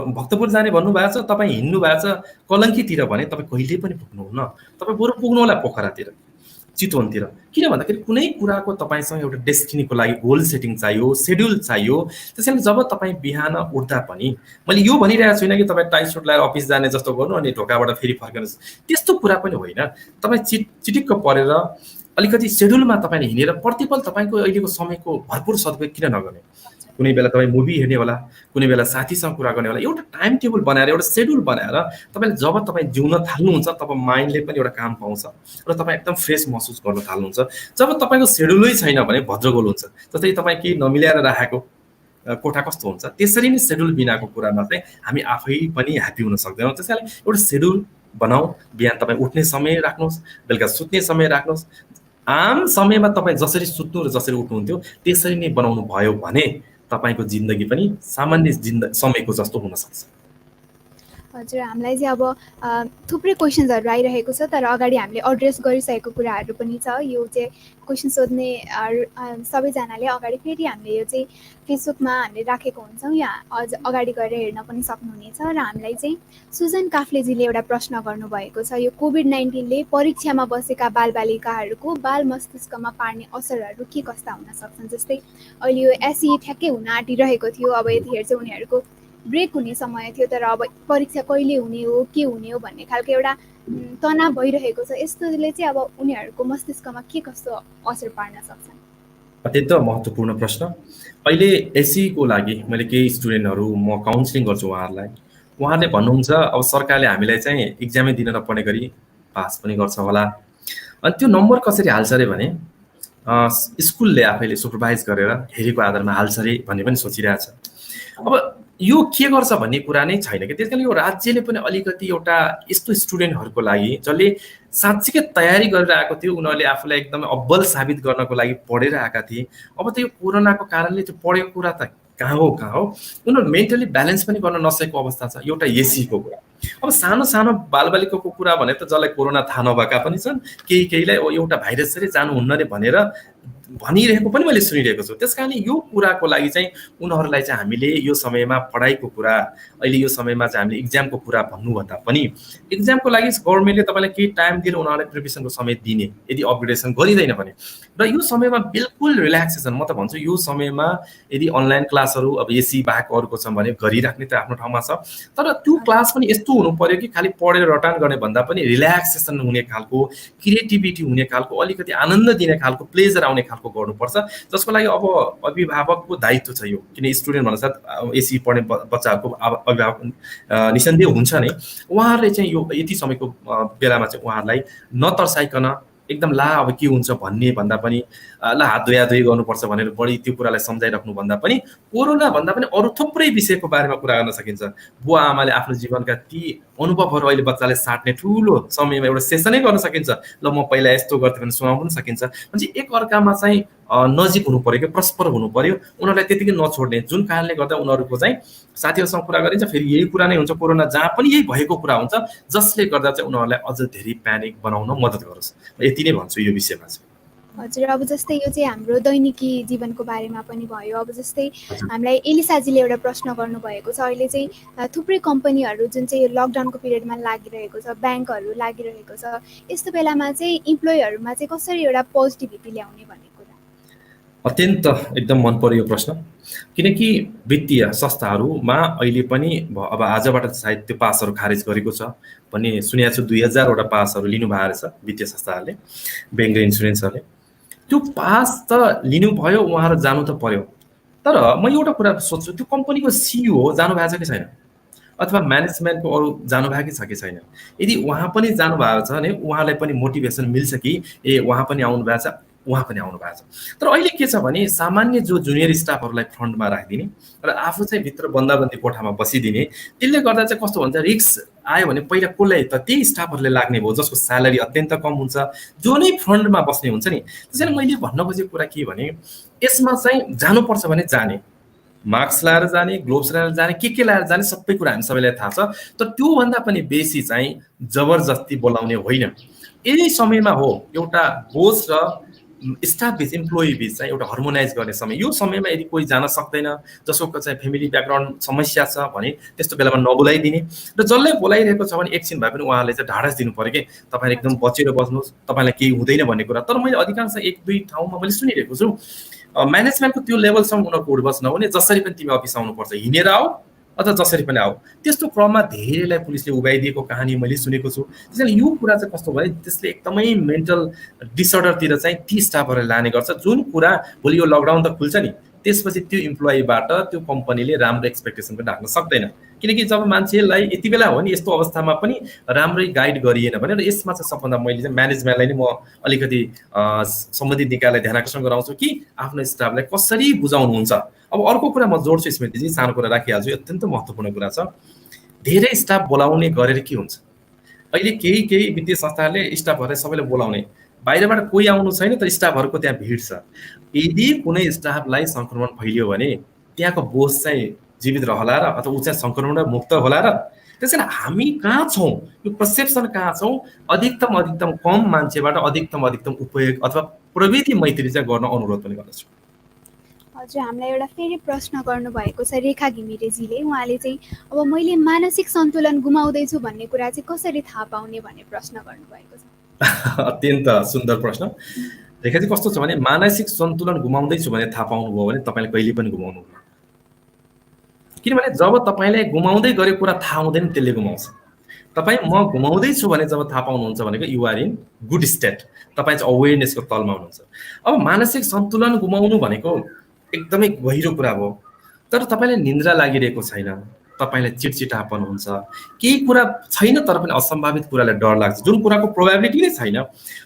भक्तपुर जाने भन्नुभएको छ, तपाईँ हिँड्नु भएको छ कलङ्कीतिर भने तपाईँ कहिले पनि पुग्नुहुन्न। तपाईँ बरु पुग्नु होला पोखरातिर, चितवनतिर। किन भन्दाखेरि कुनै कुराको तपाईँसँग एउटा डेस्टिनीको लागि गोल सेटिङ चाहियो, सेड्युल चाहियो। त्यसैले जब तपाईँ बिहान उठ्दा पनि, मैले यो भनिरहेको छुइनँ कि तपाईँ टाई सुट लगाएर अफिस जाने जस्तो गर्नु अनि ढोकाबाट फेरि फर्कनुहोस्, त्यस्तो कुरा पनि होइन। तपाईँ चिटिक्क परेर अलिकति सेड्युलमा तपाईँले हिँडेर प्रतिपल तपाईँको अहिलेको समयको भरपुर सदुपयोग किन नगर्ने? कुनै बेला तपाईँ मुभी हेर्ने होला, कुनै बेला साथीसँग कुरा गर्ने होला। एउटा टाइम टेबल बनाएर, एउटा सेड्युल बनाएर तपाईँले जब तपाईँ जिउन थाल्नुहुन्छ तब माइन्डले पनि एउटा काम पाउँछ र तपाईँ एकदम फ्रेस महसुस गर्न थाल्नुहुन्छ। जब तपाईँको सेड्युलै छैन भने भद्रगोल हुन्छ। जस्तै तपाईँ केही नमिलाएर राखेको कोठा कस्तो हुन्छ, त्यसरी नै सेड्युल बिनाको कुरामा चाहिँ हामी आफै पनि ह्याप्पी हुन सक्दैनौँ। त्यस कारण एउटा सेड्युल बनाऊ। बिहान तपाईँ उठ्ने समय राख्नुहोस्, बेलुका सुत्ने समय राख्नुहोस्। आम समयमा तपाईँ जसरी सुत्नु र जसरी उठ्नुहुन्थ्यो त्यसरी नै बनाउनु भयो भने तपाईँको जिन्दगी पनि सामान्य समयको जस्तो हुन सक्छ। हजुर, हामीलाई चाहिँ अब थुप्रै क्वेसन्सहरू आइरहेको छ, तर अगाडि हामीले एड्रेस गरिसकेको कुराहरू पनि छ। यो चाहिँ क्वेसन सोध्ने सबैजनाले अगाडि फेरि हामीले यो चाहिँ फेसबुकमा हामीले राखेको हुन्छौँ, या अझ अगाडि गएर हेर्न पनि सक्नुहुनेछ। र हामीलाई चाहिँ सुजन काफ्लेजीले एउटा प्रश्न गर्नुभएको छ। यो कोभिड-19ले परीक्षामा बसेका बालबालिकाहरूको बाल मस्तिष्कमा पार्ने असरहरू के कस्ता हुन सक्छन्? जस्तै अहिले यो एसई ठ्याक्कै हुन आँटिरहेको थियो, अब यतिखेर चाहिँ उनीहरूको ब्रेक हुने समय थियो, तर अब परीक्षा कहिले हुने हो, के हुने हो भन्ने खालको एउटा तनाव भइरहेको छ। यस्तोले चाहिँ अब उनीहरूको मस्तिष्कमा के कस्तो असर पार्न सक्छन्? अत्यन्त महत्त्वपूर्ण प्रश्न। अहिले एसईको लागि मैले केही स्टुडेन्टहरू म काउन्सिलिङ गर्छु उहाँहरूलाई। उहाँहरूले भन्नुहुन्छ अब सरकारले हामीलाई चाहिँ इक्जामै दिन नपर्ने गरी पास पनि गर्छ होला, अनि त्यो नम्बर कसरी हाल्छ अरे भने स्कुलले आफैले सुपरभाइज गरेर हेरेको आधारमा हाल्छ अरे भन्ने पनि सोचिरहेछ। अब यो के गर्छ भन्ने कुरा नै छैन कि। त्यस कारण यो राज्यले पनि अलिकति एउटा यस्तो स्टुडेन्टहरूको लागि जसले साँच्चीकै तयारी गरेर आएको थियो, उनीहरूले आफूलाई एकदमै अब्बल साबित गर्नको लागि पढेर आएका थिए। अब त यो कोरोनाको कारणले त्यो पढेको कुरा त कहाँ हो, उनीहरू मेन्टली ब्यालेन्स पनि गर्न नसकेको अवस्था छ। एउटा एसीको कुरा। अब सानो सानो बालबालिकाको कुरा भने त जसलाई कोरोना थाहा नभएका पनि छन्, केहीलाई एउटा भाइरस चाहिँ जानुहुन्न रे भनेर भनिरहेको पनि मैले सुनिरहेको छु। त्यस कारणले यो कुराको लागि चाहिँ उनीहरूलाई चाहिँ हामीले यो समयमा पढाइको कुरा, अहिले यो समयमा चाहिँ हामीले इक्जामको कुरा भन्नुभन्दा पनि इक्जामको लागि गभर्मेन्टले तपाईँलाई केही टाइम दिएर उनीहरूलाई प्रिपरेसनको समय दिने, यदि अपग्रेडेसन गरिँदैन भने। र यो समयमा बिल्कुल रिल्याक्सेसन, म त भन्छु यो समयमा यदि अनलाइन क्लासहरू अब एसी बाहेक अरूको छ भने गरिराख्ने त आफ्नो ठाउँमा छ, तर त्यो क्लास पनि यस्तो हुनु पर्यो कि खालि पढेर रटान गर्ने भन्दा पनि रिल्याक्सेसन हुने खालको, क्रिएटिभिटी हुने खालको, अलिकति आनन्द दिने खालको, प्लेजर आउने खालको गर्नुपर्छ। जसको लागि अब अभिभावकको दायित्व छ यो, किन स्टुडेन्ट भन्नासाथ एसी पढ्ने बच्चाहरूको अभिभावक निसन्देह हुन्छ नै। उहाँहरूले चाहिँ यो यति समयको बेलामा चाहिँ उहाँहरूलाई नतर्साइकन एकदम ला अब के हुन्छ भन्ने भन्दा पनि ला हात धोयाधोई गर्नुपर्छ भनेर बढी त्यो कुरालाई सम्झाइराख्नु भन्दा पनि कोरोना भन्दा पनि अरू थुप्रै विषयको बारेमा कुरा गर्न सकिन्छ। बुवा आमाले आफ्नो जीवनका ती अनुभवहरू अहिले बच्चाले साट्ने ठुलो समयमा एउटा सेसनै गर्न सकिन्छ। ल म पहिला यस्तो गर्थेँ भने सुनाउनु पनि सकिन्छ। म्हणजे एक अर्कामा चाहिँ नजिक हुनु पर्यो कि परस्पर हुनु पर्यो, उनीहरूलाई त्यतिकै नछोड्ने, जुन कारणले गर्दा उनीहरूको चाहिँ साथीहरूसँग कुरा गरिन्छ फेरि यही कुरा नै हुन्छ। कोरोना जहाँ पनि यही भएको कुरा हुन्छ, जसले गर्दा चाहिँ उनीहरूलाई अझ धेरै प्यानिक बनाउन मद्दत गरोस्। यति नै भन्छु यो विषयमा चाहिँ। हजुर, अब जस्तै यो चाहिँ हाम्रो दैनिकी जीवनको बारेमा पनि भयो। अब जस्तै हजुर हामीलाई एलिसाजीले एउटा प्रश्न गर्नुभएको छ, अहिले चाहिँ थुप्रै कम्पनीहरू जुन चाहिँ यो लकडाउनको पिरियडमा लागिरहेको छ, ब्याङ्कहरू लागिरहेको छ, यस्तो बेलामा चाहिँ इम्प्लोइहरूमा चाहिँ कसरी एउटा पोजिटिभिटी ल्याउने भन्ने कुरा? अत्यन्त एकदम मन पर्यो यो प्रश्न, किनकि वित्तीय संस्थाहरूमा अहिले पनि अब आजबाट सायद त्यो पासहरू खारेज गरेको छ भन्ने सुनेको छु। 2000वटा पासहरू लिनुभएको रहेछ वित्तीय संस्थाहरूले, ब्याङ्क र इन्सुरेन्सहरूले। त्यो पास त लिनुभयो, उहाँहरू जानु त पर्यो। तर म एउटा कुरा सोध्छु, त्यो कम्पनीको सिइओ जानुभएको छ कि छैन, अथवा म्यानेजमेन्टको अरू जानुभएको छ कि छैन? यदि उहाँ पनि जानुभएको छ भने उहाँलाई पनि मोटिभेसन मिल्छ कि ए उहाँ पनि आउनु भएको छ, उहाँ पनि आउनु भएको छ। तर अहिले के छ भने सामान्य जो जुनियर स्टाफहरूलाई फ्रन्टमा राखिदिने र आफू चाहिँ भित्र बन्दाबन्दी कोठामा बसिदिने, त्यसले गर्दा चाहिँ कस्तो भन्छ, रिस्क आयो भने पहिला कसलाई त त्यही स्टाफहरूले लाग्ने भयो जसको स्यालेरी अत्यन्त कम हुन्छ, जो नै फ्रन्टमा बस्ने हुन्छ नि। त्यसैले मैले भन्न खोजेको कुरा के भने, यसमा चाहिँ जानुपर्छ भने जाने, मास्क लाएर जाने, ग्लोभ्स लाएर जाने, के लाएर जाने, सबै कुरा हामी सबैलाई थाहा छ। तर त्योभन्दा पनि बेसी चाहिँ जबरजस्ती बोलाउने होइन। यही समयमा हो एउटा बोस र स्टाफ बिच, इम्प्लोइ बिच चाहिँ एउटा हार्मोनाइज गर्ने समय। यो समयमा यदि कोही जान सक्दैन, जसको चाहिँ फ्यामिली ब्याकग्राउन्ड समस्या छ भने त्यस्तो बेलामा नबोलाइदिने, र जसलाई बोलाइरहेको छ भने एकछिन भए पनि उहाँहरूले चाहिँ ढाडस दिनु पर्यो कि तपाईँ एकदम हजुर, बचेर बस्नुहोस्, तपाईँलाई केही हुँदैन भन्ने कुरा। तर मैले अधिकांश एक दुई ठाउँमा मैले सुनिरहेको छु, म्यानेजमेन्टको त्यो लेभलसम्म उनीहरूको उठबस नहुने, जसरी पनि तिमी अफिस आउनुपर्छ, हिँडेर आऊ अथवा जसरी पनि आऊ। त्यस्तो क्रममा धेरैलाई पुलिसले उभाइदिएको कहानी मैले सुनेको छु। त्यसैले यो कुरा चाहिँ कस्तो भने त्यसले एकदमै मेन्टल डिसअर्डरतिर चाहिँ ती स्टाफहरूलाई लाने गर्छ, जुन कुरा भोलि यो लकडाउन त खुल्छ नि, त्यसपछि त्यो इम्प्लोइबाट त्यो कम्पनीले राम्रो एक्सपेक्टेसन पनि राख्न सक्दैन। किनकि जब मान्छेलाई यति बेला हो नि यस्तो अवस्थामा पनि राम्रै गाइड गरिएन भने, र यसमा चाहिँ सबभन्दा मैले चाहिँ म्यानेजमेन्टलाई नै म अलिकति सम्बन्धित निकायलाई ध्यान आकर्षण गराउँछु कि आफ्नो स्टाफलाई कसरी बुझाउनुहुन्छ। अब अर्को कुरा म जोड्छु स्मृतिजी, सानो कुरा राखिहाल्छु, अत्यन्त महत्त्वपूर्ण कुरा छ। धेरै स्टाफ बोलाउने गरेर के हुन्छ, अहिले केही केही वित्तीय संस्थाहरूले स्टाफहरूलाई सबैलाई बोलाउने, बाहिरबाट कोही आउनु छैन तर स्टाफहरूको त्यहाँ भिड छ। यदि कुनै स्टाफलाई सङ्क्रमण फैलियो भने त्यहाँको बोस चाहिँ जीवित रहला र, अथवा ऊ चाहिँ सङ्क्रमणबाट मुक्त होला र? त्यसैले हामी कहाँ छौँ, यो पर्सेप्सन कहाँ छौँ? अधिकतम अधिकतम कम मान्छेबाट अधिकतम अधिकतम उपयोग अथवा प्रविधि मैत्री चाहिँ गर्न अनुरोध पनि गर्दछु। हजुर, हामीलाई एउटा फेरि प्रश्न गर्नुभएको छ रेखा घिमिरेजीले। उहाँले चाहिँ अब मैले मानसिक सन्तुलन गुमाउँदैछु भन्ने कुरा चाहिँ कसरी थाहा पाउने भन्ने प्रश्न गर्नुभएको छ। अत्यन्त सुन्दर प्रश्न। रेखा चाहिँ कस्तो छ भने, मानसिक सन्तुलन गुमाउँदैछु भने थाहा पाउनुभयो भने तपाईँले कहिले पनि गुमाउनु हुन्न। किनभने जब तपाईँले गुमाउँदै गरेको कुरा थाहा हुँदैन त्यसले गुमाउँछ। तपाईँ म गुमाउँदैछु भने जब थाहा पाउनुहुन्छ भनेको युआर इन गुड स्टेट, तपाईँ चाहिँ अवेरनेसको तलमा हुनुहुन्छ। अब मानसिक सन्तुलन गुमाउनु भनेको एकदमै गहिरो कुरा हो। तर तपाईँलाई निन्द्रा लागिरहेको छैन, तपाईँलाई चिडचिडापन हुन्छ, केही कुरा छैन तर पनि असम्भावित कुरालाई डर लाग्छ, जुन कुराको प्रोबेबिलिटी नै छैन।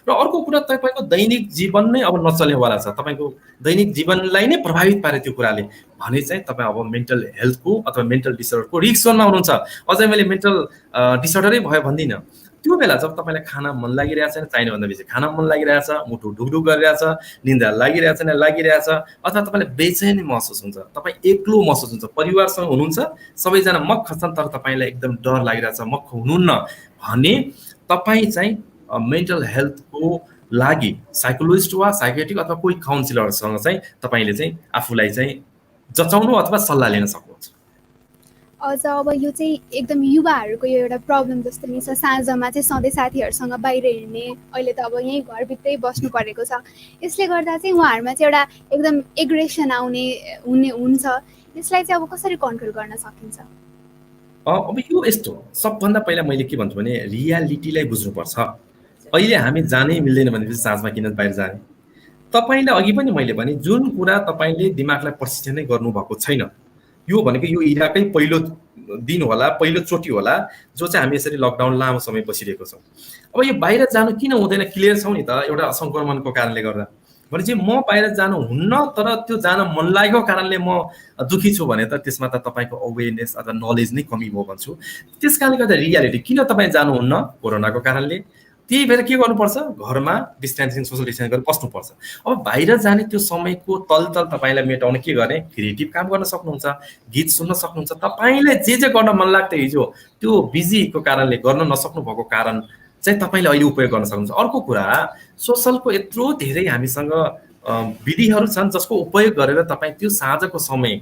र अर्को कुरा, तपाईँको दैनिक जीवन नै अब नचल्नेवाला छ, तपाईँको दैनिक जीवनलाई नै प्रभावित पारे त्यो कुराले भने चाहिँ तपाईँ अब मेन्टल हेल्थको अथवा मेन्टल डिसअर्डरको रिस्क जोनमा हुनुहुन्छ। अझै मैले मेन्टल डिसअर्डरै भयो भन्दिनँ। त्यो बेला जब तपाईँलाई खाना मन लागिरहेछ छैन, चाहिने भन्दा बेसी खाना मन लागिरहेछ, मुटु ढुकढुक गरिरहेछ, निन्द्रा लागिरहेछ छैन लागिरहेछ, अथवा तपाईँलाई बेचैनी महसुस हुन्छ, तपाईँ एक्लो महसुस हुन्छ, परिवारसँग हुनुहुन्छ, सबैजना मक्ख छन् तर तपाईँलाई एकदम डर लागिरहेछ, मक्ख हुनुहुन्न भने तपाईँ चाहिँ मेन्टल हेल्थको लागि साइकोलोजिस्ट वा साइकेट्रिक अथवा कोही काउन्सिलरसँग चाहिँ तपाईँले चाहिँ आफूलाई चाहिँ जचाउनु अथवा सल्लाह लिन सक्नुहुन्छ। अझ अब यो चाहिँ एकदम युवाहरूको यो एउटा प्रब्लम जस्तो नि छ, साँझमा चाहिँ सधैँ साथीहरूसँग बाहिर हिँड्ने, अहिले त अब यहीँ घरभित्रै बस्नु परेको छ। यसले गर्दा चाहिँ उहाँहरूमा चाहिँ एउटा एकदम एग्रेसन आउने हुन्छ। यसलाई चाहिँ अब कसरी कन्ट्रोल गर्न सकिन्छ? अब यो यस्तो, सबभन्दा पहिला मैले के भन्छु भने रियालिटीलाई बुझ्नुपर्छ। अहिले हामी जानै मिल्दैन भनेपछि साँझमा किन बाहिर जाने? तपाईँले अघि पनि मैले भने जुन कुरा तपाईँले दिमागलाई प्रशिक्षणै गर्नुभएको छैन, यो भनेको यो इराकै पहिलो दिन होला, पहिलोचोटि होला जो चाहिँ हामी यसरी लकडाउन लामो समय बसिरहेको छौँ। अब यो बाहिर जानु किन हुँदैन, क्लियर छौँ नि त, एउटा सङ्क्रमणको कारणले गर्दा। भनेपछि म बाहिर जानु हुन्न तर त्यो जान मन लागेको कारणले म दुखी छु भने त त्यसमा त तपाईँको अवेरनेस अथवा नलेज नै कमी भयो भन्छु। त्यस कारणले गर्दा रियालिटी, किन तपाईँ जानुहुन्न? कोरोनाको कारणले। त्यही भएर के गर्नुपर्छ? घरमा डिस्टेन्सिङ, सोसल डिस्टेन्सिङ गरेर बस्नुपर्छ। अब बाहिर जाने त्यो समयको तलतल तपाईँलाई मेटाउन के गर्ने? क्रिएटिभ काम गर्न सक्नुहुन्छ, गीत सुन्न सक्नुहुन्छ, तपाईँलाई जे जे गर्न मन लाग्थ्यो हिजो त्यो बिजीको कारणले गर्न नसक्नु भएको कारण चाहिँ तपाईँले अहिले उपयोग गर्न सक्नुहुन्छ। अर्को कुरा, सोसलको यत्रो धेरै हामीसँग विधिहरू छन् जसको उपयोग गरेर तपाईँ त्यो साँझको समय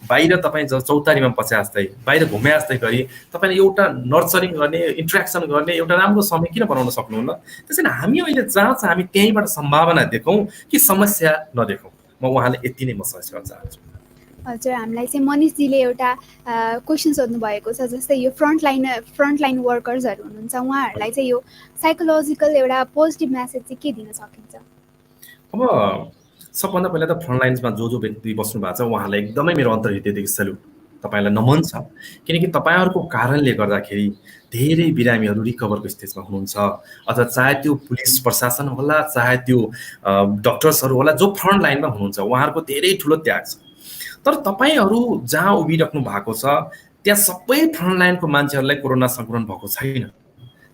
बाहिर तपाईँ चौतारीमा बसे जस्तै बाहिर घुमे जस्तै गरी तपाईँले एउटा नर्चरिङ गर्ने, इन्ट्रेक्सन गर्ने एउटा राम्रो समय किन बनाउन सक्नुहुन्न? त्यसैले हामी अहिले जहाँ छ हामी त्यहीँबाट सम्भावना देखौँ कि समस्या नदेखौँ। म उहाँले यति नै म सजेस्ट गर्न चाहन्छु। हजुर, हामीलाई चाहिँ मनिषजीले एउटा क्वेसन सोध्नु भएको छ, जस्तै यो फ्रन्टलाइन वर्कर्सहरू हुनुहुन्छ, उहाँहरूलाई चाहिँ यो साइकोलोजिकल एउटा पोजिटिभ मेसेज चाहिँ के दिन सकिन्छ? अब सबभन्दा पहिला त फ्रन्टलाइन्समा जो व्यक्ति बस्नु भएको छ उहाँलाई एकदमै मेरो अन्तर्हृदयदेखि सेल्युट, तपाईँलाई नमन छ। किनकि तपाईँहरूको कारणले गर्दाखेरि धेरै बिरामीहरू रिकभरको स्टेजमा हुनुहुन्छ, अथवा चाहे त्यो पुलिस प्रशासन होला, चाहे त्यो डक्टर्सहरू होला, जो फ्रन्ट लाइनमा हुनुहुन्छ उहाँहरूको धेरै ठुलो त्याग छ। तर तपाईँहरू जहाँ उभिराख्नु भएको छ त्यहाँ सबै फ्रन्ट लाइनको मान्छेहरूलाई कोरोना सङ्क्रमण भएको छैन।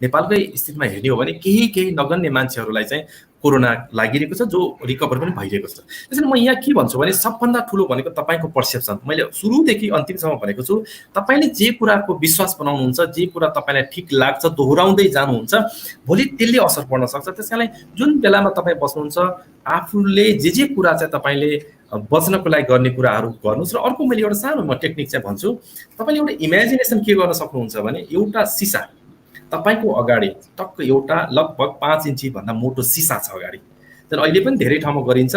नेपालकै स्थितिमा हेर्ने हो भने केही नगन्य मान्छेहरूलाई चाहिँ कोरोना लागिरहेको छ, जो रिकभर पनि भइरहेको छ। त्यसैले म यहाँ के भन्छु भने सबभन्दा ठुलो भनेको तपाईँको पर्सेप्सन। मैले सुरुदेखि अन्तिमसम्म भनेको छु, तपाईँले जे कुराको विश्वास बनाउनुहुन्छ, जे कुरा तपाईँलाई ठिक लाग्छ दोहोऱ्याउँदै जानुहुन्छ, भोलि त्यसले असर पर्न सक्छ। त्यसकारण जुन बेलामा तपाईँ बस्नुहुन्छ आफूले जे कुरा चाहिँ तपाईँले बच्नको लागि गर्ने कुराहरू गर्नुहोस्। र अर्को मैले एउटा सानो म टेक्निक चाहिँ भन्छु, तपाईँले एउटा इमेजिनेसन के गर्न सक्नुहुन्छ भने एउटा सिसा तपाईँको अगाडि टक्क एउटा लगभग 5 इन्ची भन्दा मोटो सिसा छ अगाडि। तर अहिले पनि धेरै ठाउँमा गरिन्छ,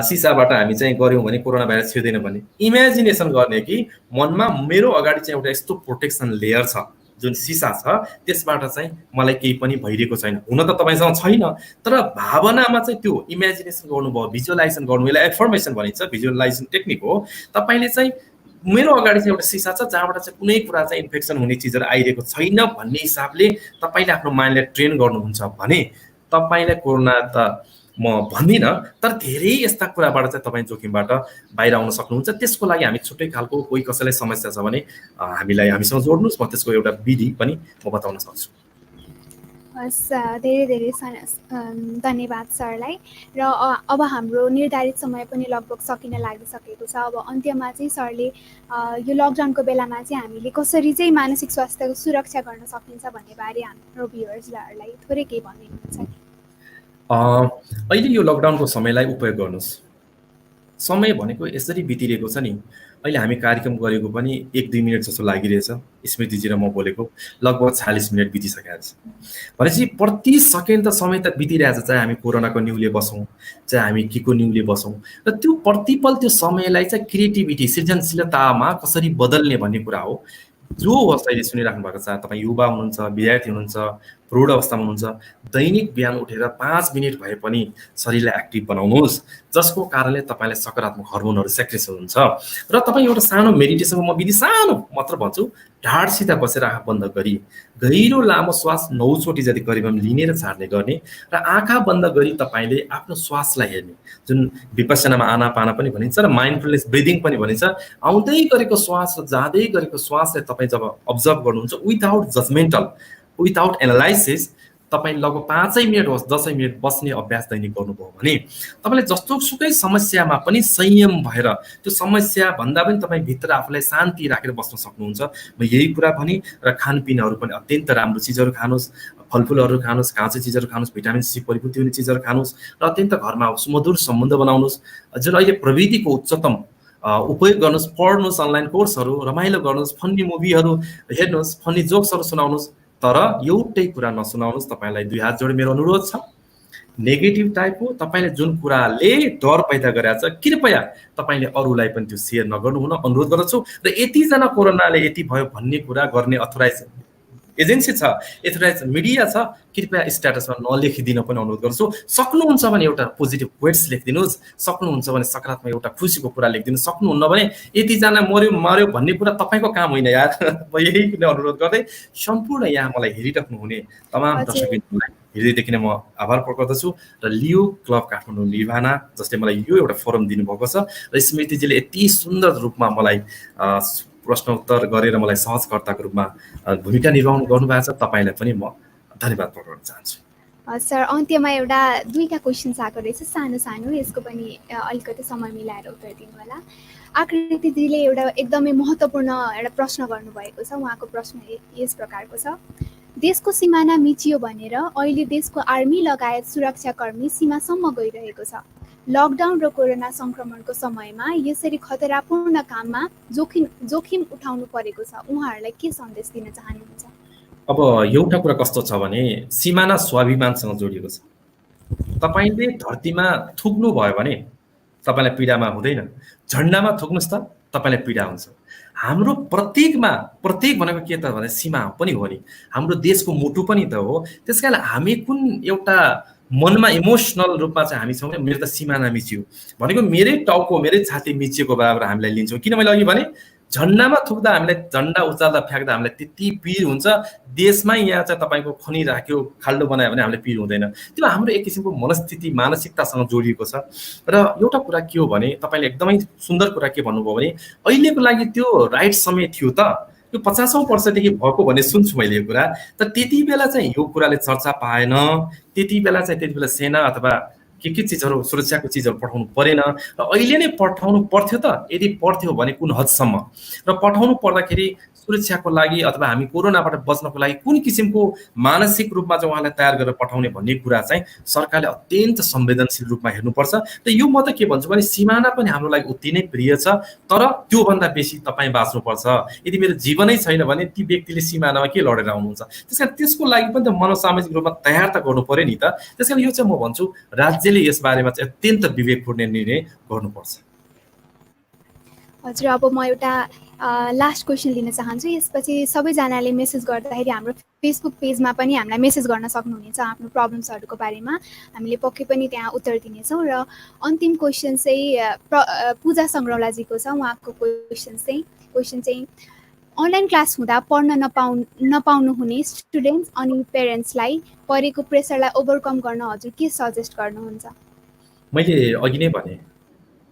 सिसाबाट हामी चाहिँ गऱ्यौँ भने कोरोना भाइरस छिर्दैन भन्ने। इमेजिनेसन गर्ने कि मनमा मेरो अगाडि चाहिँ एउटा यस्तो प्रोटेक्सन लेयर छ, जुन सिसा छ, त्यसबाट चाहिँ मलाई केही पनि भइरहेको छैन। हुन त तपाईँसँग छैन, तर भावनामा चाहिँ त्यो इमेजिनेसन गर्नुभयो, भिजुअलाइजेसन गर्नु, यसलाई एफर्मेसन भनिन्छ, भिजुअलाइजेसन टेक्निक हो। तपाईँले चाहिँ मेरो अगाडि चाहिँ एउटा सिसा छ जहाँबाट चाहिँ कुनै कुरा चाहिँ इन्फेक्सन हुने चिजहरू आइरहेको छैन भन्ने हिसाबले तपाईँले आफ्नो माइन्डलाई ट्रेन गर्नुहुन्छ भने तपाईँलाई कोरोना त म भन्दिनँ, तर धेरै यस्ता कुराबाट चाहिँ तपाईँ जोखिमबाट बाहिर आउन सक्नुहुन्छ। त्यसको लागि हामी छुट्टै खालको कोही कसैलाई समस्या छ भने हामीसँग जोड्नुहोस्, म त्यसको एउटा विधि पनि म बताउन सक्छु। हस्, धेरै धन्यवाद सरलाई। र अब हाम्रो निर्धारित समय पनि लगभग सकिन लागिसकेको छ। अब अन्त्यमा चाहिँ सरले यो लकडाउनको बेलामा चाहिँ हामीले कसरी चाहिँ मानसिक स्वास्थ्यको सुरक्षा गर्न सकिन्छ भन्ने बारे हाम्रो भ्युअर्सहरूलाई थोरै केही भनिदिनुहुन्छ? अहिले यो लकडाउनको समयलाई उपयोग गर्नुहोस्। समय भनेको यसरी बितिरहेको छ नि, अहिले हामी कार्यक्रम गरेको पनि 1-2 मिनट जस्तो लागिरहेछ। स्मृतिजी र म बोलेको लगभग 40 मिनट बितिसकेको छ भनेपछि प्रति सेकेन्ड त समय त बितिरहेछ, चाहे हामी कोरोनाको न्युले बसौँ, चाहे हामी केको न्युले बसौँ। र त्यो प्रतिपल त्यो समयलाई चाहिँ क्रिएटिभिटी, सृजनशीलतामा कसरी बदल्ने भन्ने कुरा हो। जो होस् अहिले सुनिराख्नु भएको छ, तपाईँ युवा हुनुहुन्छ, विद्यार्थी हुनुहुन्छ, प्रौढ अवस्थामा हुनुहुन्छ, दैनिक बिहान उठेर 5 मिनट भए पनि शरीरलाई एक्टिभ बनाउनुहोस्, जसको कारणले तपाईँलाई सकारात्मक हर्मोनहरू सेक्रेसन हुन्छ। र तपाईँ एउटा सानो मेडिटेसनको म विधि सानो मात्र भन्छु, ढाडसित बसेर आँखा बन्द गरी गहिरो लामो श्वास 9 चोटि जति करिब लिने र छाड्ने गर्ने, र आँखा बन्द गरी तपाईँले आफ्नो श्वासलाई हेर्ने, जुन विपस्सनामा आनापाना पनि भनिन्छ र माइन्डफुलनेस ब्रिदिङ पनि भनिन्छ। आउँदै गरेको श्वास र जाँदै गरेको श्वासलाई तपाईँ जब अब्जर्भ गर्नुहुन्छ विदाउट जजमेन्टल, विदाउट एनालाइसिस, तपाईँ लगभग 5 मिनट होस् 10 मिनट बस्ने अभ्यास दैनिक गर्नुभयो भने तपाईँले जस्तोसुकै समस्यामा पनि संयम भएर त्यो समस्या भन्दा पनि तपाईँ भित्र आफूलाई शान्ति राखेर बस्न सक्नुहुन्छ। म यही कुरा भने, र खानपिनहरू पनि अत्यन्त राम्रो चिजहरू खानुहोस्, फलफुलहरू खानुहोस्, काँचो चिजहरू खानुहोस्, भिटामिन सी परिपूर्ति हुने चिजहरू खानुहोस्, र अत्यन्त घरमा सुमधुर सम्बन्ध बनाउनुहोस्। जुन अहिले प्रविधिको उच्चतम उपयोग गर्नुहोस्, पढ्नुहोस्, अनलाइन कोर्सहरू, रमाइलो गर्नुहोस्, फन्नी मुभीहरू हेर्नुहोस्, फन्नी जोक्सहरू सुनाउनुहोस्, तर एउटै कुरा नसुनाउनुहोस्। तपाईँलाई 2 हात जोडी मेरो अनुरोध छ, नेगेटिभ टाइपको तपाईँले जुन कुराले डर पैदा गरेको छ कृपया तपाईँले अरूलाई पनि त्यो सेयर नगर्नु हुन अनुरोध गर्दछु। र यतिजना कोरोनाले यति भयो भन्ने कुरा गर्ने अथोराइज एजेन्सी छ, एथोराइज मिडिया छ, कृपया स्ट्याटसमा नलेखिदिन पनि अनुरोध गर्छु। सक्नुहुन्छ भने एउटा पोजिटिभ क्वेट्स लेखिदिनुहोस्, सक्नुहुन्छ भने सकारात्मक एउटा खुसीको कुरा लेखिदिनु, सक्नुहुन्न भने यतिजना मर्यो भन्ने कुरा तपाईँको काम होइन यार। म यही पनि अनुरोध गर्दै सम्पूर्ण यहाँ मलाई हेरिराख्नु हुने तमाम दर्शकहरूलाई हृदयदेखि नै म आभार प्रकट गर्दछु। र लियो क्लब काठमाडौँ निर्वाणा जसले मलाई यो एउटा फोरम दिनुभएको छ, र स्मृतिजीले यति सुन्दर रूपमा मलाई प्रश्नोत्तर गरेर मलाई सहजकर्ताको रूपमा भूमिका निर्वाह गर्नुभएको छ, तपाईँलाई पनि म धन्यवाद प्रकट गर्न चाहन्छु। सर, अन्त्यमा एउटा 2टा क्वेसन्स आएको रहेछ सानो सानो, यसको पनि अलिकति समय मिलाएर उत्तर दिनु होला। आकृतिजीले एउटा एकदमै महत्त्वपूर्ण एउटा प्रश्न गर्नुभएको छ। उहाँको प्रश्न यस प्रकारको छ, देशको सिमाना मिचियो भनेर अहिले देशको आर्मी लगायत सुरक्षाकर्मी सीमासम्म गइरहेको छ। लकडाउन र कोरोना सङ्क्रमणको समयमा यसरी खतरापूर्ण काममा जोखिम उठाउनु परेको छ। उहाँहरूलाई के सन्देश दिन चाहनुहुन्छ? अब एउटा कुरा कस्तो छ भने सिमाना स्वाभिमानसँग जोडिएको छ। तपाईँले धरतीमा थुक्नु भयो भने तपाईँलाई पीडामा हुँदैन, झन्डामा थुक्नुहोस् त तपाईँलाई पीडा हुन्छ। हाम्रो प्रत्येक भनेको के त भने सीमा पनि हो नि, हाम्रो देशको मुटु पनि त हो। त्यसकारण हामी कुन एउटा मनमा इमोसनल रूपमा चाहिँ हामी छौँ, मेरो त सिमाना मिचियो भनेको मेरै टाउको मेरै छाती मिचिएको बराबर हामीलाई लिन्छौँ। किन मैले अघि भने झन्डामा थुक्दा हामीलाई, झन्डा उचाल्दा फ्याँक्दा हामीलाई त्यति पिर हुन्छ, देशमै यहाँ चाहिँ तपाईँको खनि राख्यो खाल्डो बनायो भने हामीलाई पिर हुँदैन। त्यो हाम्रो एक किसिमको मनस्थिति मानसिकतासँग जोडिएको छ। र एउटा कुरा के हो भने तपाईँले एकदमै सुन्दर कुरा के भन्नुभयो भने अहिलेको लागि त्यो राइट समय थियो त, यो 50औं वर्षदेखि भएको भन्ने सुन्छु मैले यो कुरा। तर त्यति बेला चाहिँ यो कुराले चर्चा पाएन, त्यति बेला सेना अथवा के चिजहरू सुरक्षाको चिजहरू पठाउनु परेन। र अहिले नै पठाउनु पर्थ्यो त, यदि पर्थ्यो भने कुन हदसम्म, र पठाउनु पर्दाखेरि सुरक्षाको लागि अथवा हामी कोरोनाबाट बच्नको लागि कुन किसिमको मानसिक रूपमा चाहिँ उहाँलाई तयार गरेर पठाउने भन्ने कुरा चाहिँ सरकारले अत्यन्त संवेदनशील रूपमा हेर्नुपर्छ। र यो म त के भन्छु भने सिमाना पनि हाम्रो लागि उति नै प्रिय छ, तर त्योभन्दा बेसी तपाईँ बाँच्नुपर्छ। यदि मेरो जीवनै छैन भने ती व्यक्तिले सिमानामा के लडेर आउनुहुन्छ? त्यसकारण त्यसको लागि पनि त मनोसामाजिक रूपमा तयार त गर्नु पर्यो नि त। त्यसकारण यो चाहिँ म भन्छु राज्यले यस बारेमा चाहिँ अत्यन्त विवेकपूर्ण निर्णय गर्नुपर्छ। हजुर, अब म एउटा लास्ट क्वेसन लिन चाहन्छु। यसपछि सबैजनाले मेसेज गर्दाखेरि हाम्रो फेसबुक पेजमा पनि हामीलाई मेसेज गर्न सक्नुहुनेछ आफ्नो प्रब्लम्सहरूको बारेमा, हामीले पक्कै पनि त्यहाँ उत्तर दिनेछौँ। र अन्तिम क्वेसन चाहिँ पूजा सङ्ग्रौलाजीको छ। उहाँको क्वेसन चाहिँ अनलाइन क्लास हुँदा पढ्न नपाउनु हुने स्टुडेन्ट्स अनि पेरेन्ट्सलाई परेको प्रेसरलाई ओभरकम गर्न हजुर के सजेस्ट गर्नुहुन्छ? मैले अघि नै भने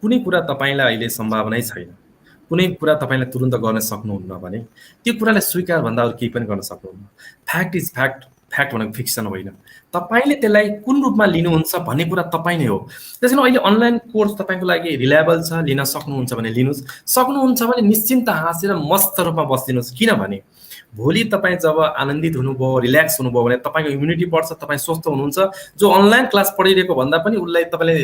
कुनै कुरा तपाईँलाई अहिले सम्भावनै छैन, कुनै कुरा तपाईँले तुरुन्त गर्न सक्नुहुन्न भने त्यो कुरालाई स्वीकार भन्दा अरू केही पनि गर्न सक्नुहुन्न। फ्याक्ट इज फ्याक्ट, फ्याक्ट भनेको फिक्सन होइन। तपाईँले त्यसलाई कुन रूपमा लिनुहुन्छ भन्ने कुरा तपाईँ नै हो। त्यसैले अहिले अनलाइन कोर्स तपाईँको लागि रिलायबल छ, लिन सक्नुहुन्छ भने लिनुहोस्, सक्नुहुन्छ भने निश्चिन्त हाँसेर मस्त रूपमा बसिदिनुहोस्। किनभने भोलि तपाईँ जब आनन्दित हुनुभयो, रिल्याक्स हुनुभयो भने तपाईँको इम्युनिटी बढ्छ, तपाईँ स्वस्थ हुनुहुन्छ। जो अनलाइन क्लास पढिरहेको भन्दा पनि उसलाई तपाईँले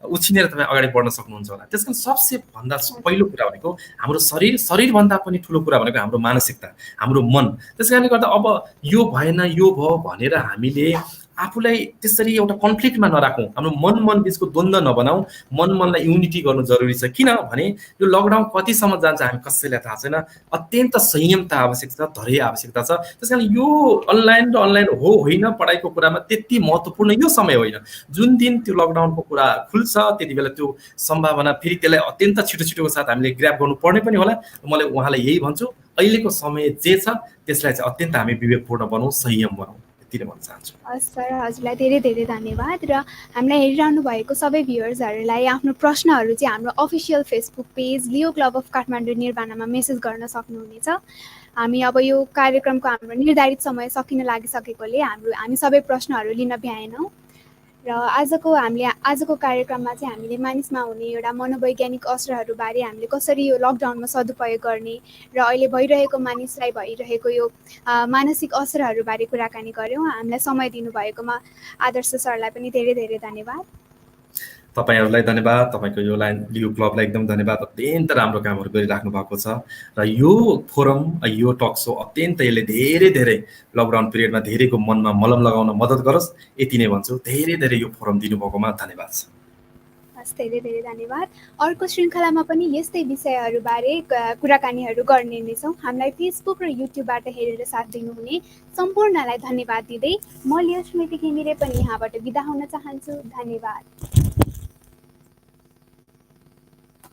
उछिनेर तपाईँ अगाडि बढ्न सक्नुहुन्छ होला। त्यस कारण सबसे भन्दा पहिलो कुरा भनेको हाम्रो शरीरभन्दा पनि ठुलो कुरा भनेको हाम्रो मानसिकता, हाम्रो मन। त्यस कारणले गर्दा अब यो भएन यो भयो भनेर हामीले आफूलाई त्यसरी एउटा कन्फ्लिक्टमा नराखौँ, हाम्रो मन बिचको द्वन्द्व नबनाऊ। मनलाई युनिटी गर्नु जरुरी छ। किनभने यो लकडाउन कतिसम्म जान्छ हामी कसैलाई थाहा छैन। अत्यन्त संयमता आवश्यक छ, धैर्य आवश्यकता छ। त्यसकारण यो अनलाइन हो होइन पढाइको कुरामा त्यति महत्त्वपूर्ण यो समय होइन। जुन दिन त्यो लकडाउनको कुरा खुल्छ त्यति बेला त्यो सम्भावना फेरि त्यसलाई अत्यन्त छिटोको साथ हामीले ग्र्याब गर्नुपर्ने पनि होला। मैले उहाँलाई यही भन्छु, अहिलेको समय जे छ त्यसलाई चाहिँ अत्यन्त हामी विवेकपूर्ण बनाऊ, संयम बनाऊ, यति नै भन्न चाहन्छु। हस् सर, हजुरलाई धेरै धेरै धन्यवाद। र हामीलाई हेरिरहनु भएको सबै भ्युअर्सहरूलाई आफ्नो प्रश्नहरू चाहिँ हाम्रो official Facebook page Leo club of Kathmandu निर्वाणामा मेसेज गर्न सक्नुहुनेछ। हामी अब यो कार्यक्रमको हाम्रो निर्धारित समय सकिन लागिसकेकोले हामी सबै प्रश्नहरू लिन भ्याएनौँ। र आजको कार्यक्रममा चाहिँ हामीले मानिसमा हुने एउटा मनोवैज्ञानिक असरहरूबारे हामीले कसरी यो लकडाउनमा सदुपयोग गर्ने र अहिले भइरहेको मानिसलाई भइरहेको यो मानसिक असरहरूबारे कुराकानी गऱ्यौँ। हामीलाई समय दिनुभएकोमा आदर्श सरलाई पनि धेरै धेरै धन्यवाद। तपाईँहरूलाई धन्यवाद, तपाईँको यो लियो क्लबलाई एकदम धन्यवाद। अत्यन्त राम्रो कामहरू गरिराख्नु भएको छ र यो फोरम, यो टक सो अत्यन्त यसले धेरै धेरै लकडाउन पिरियडमा धेरैको मनमा मलम लगाउन मद्दत गरोस्, यति नै भन्छु। धेरै धेरै यो फोरम दिनुभएकोमा धन्यवाद छ। हस्, धेरै धेरै धन्यवाद। अर्को श्रृङ्खलामा पनि यस्तै विषयहरूबारे कुराकानीहरू गर्ने नै छौँ। हामीलाई फेसबुक र युट्युबबाट हेरेर साथ दिनुहुने सम्पूर्णलाई धन्यवाद दिँदै म लियो स्मृति घिमिरे पनि यहाँबाट बिदा हुन चाहन्छु। धन्यवाद।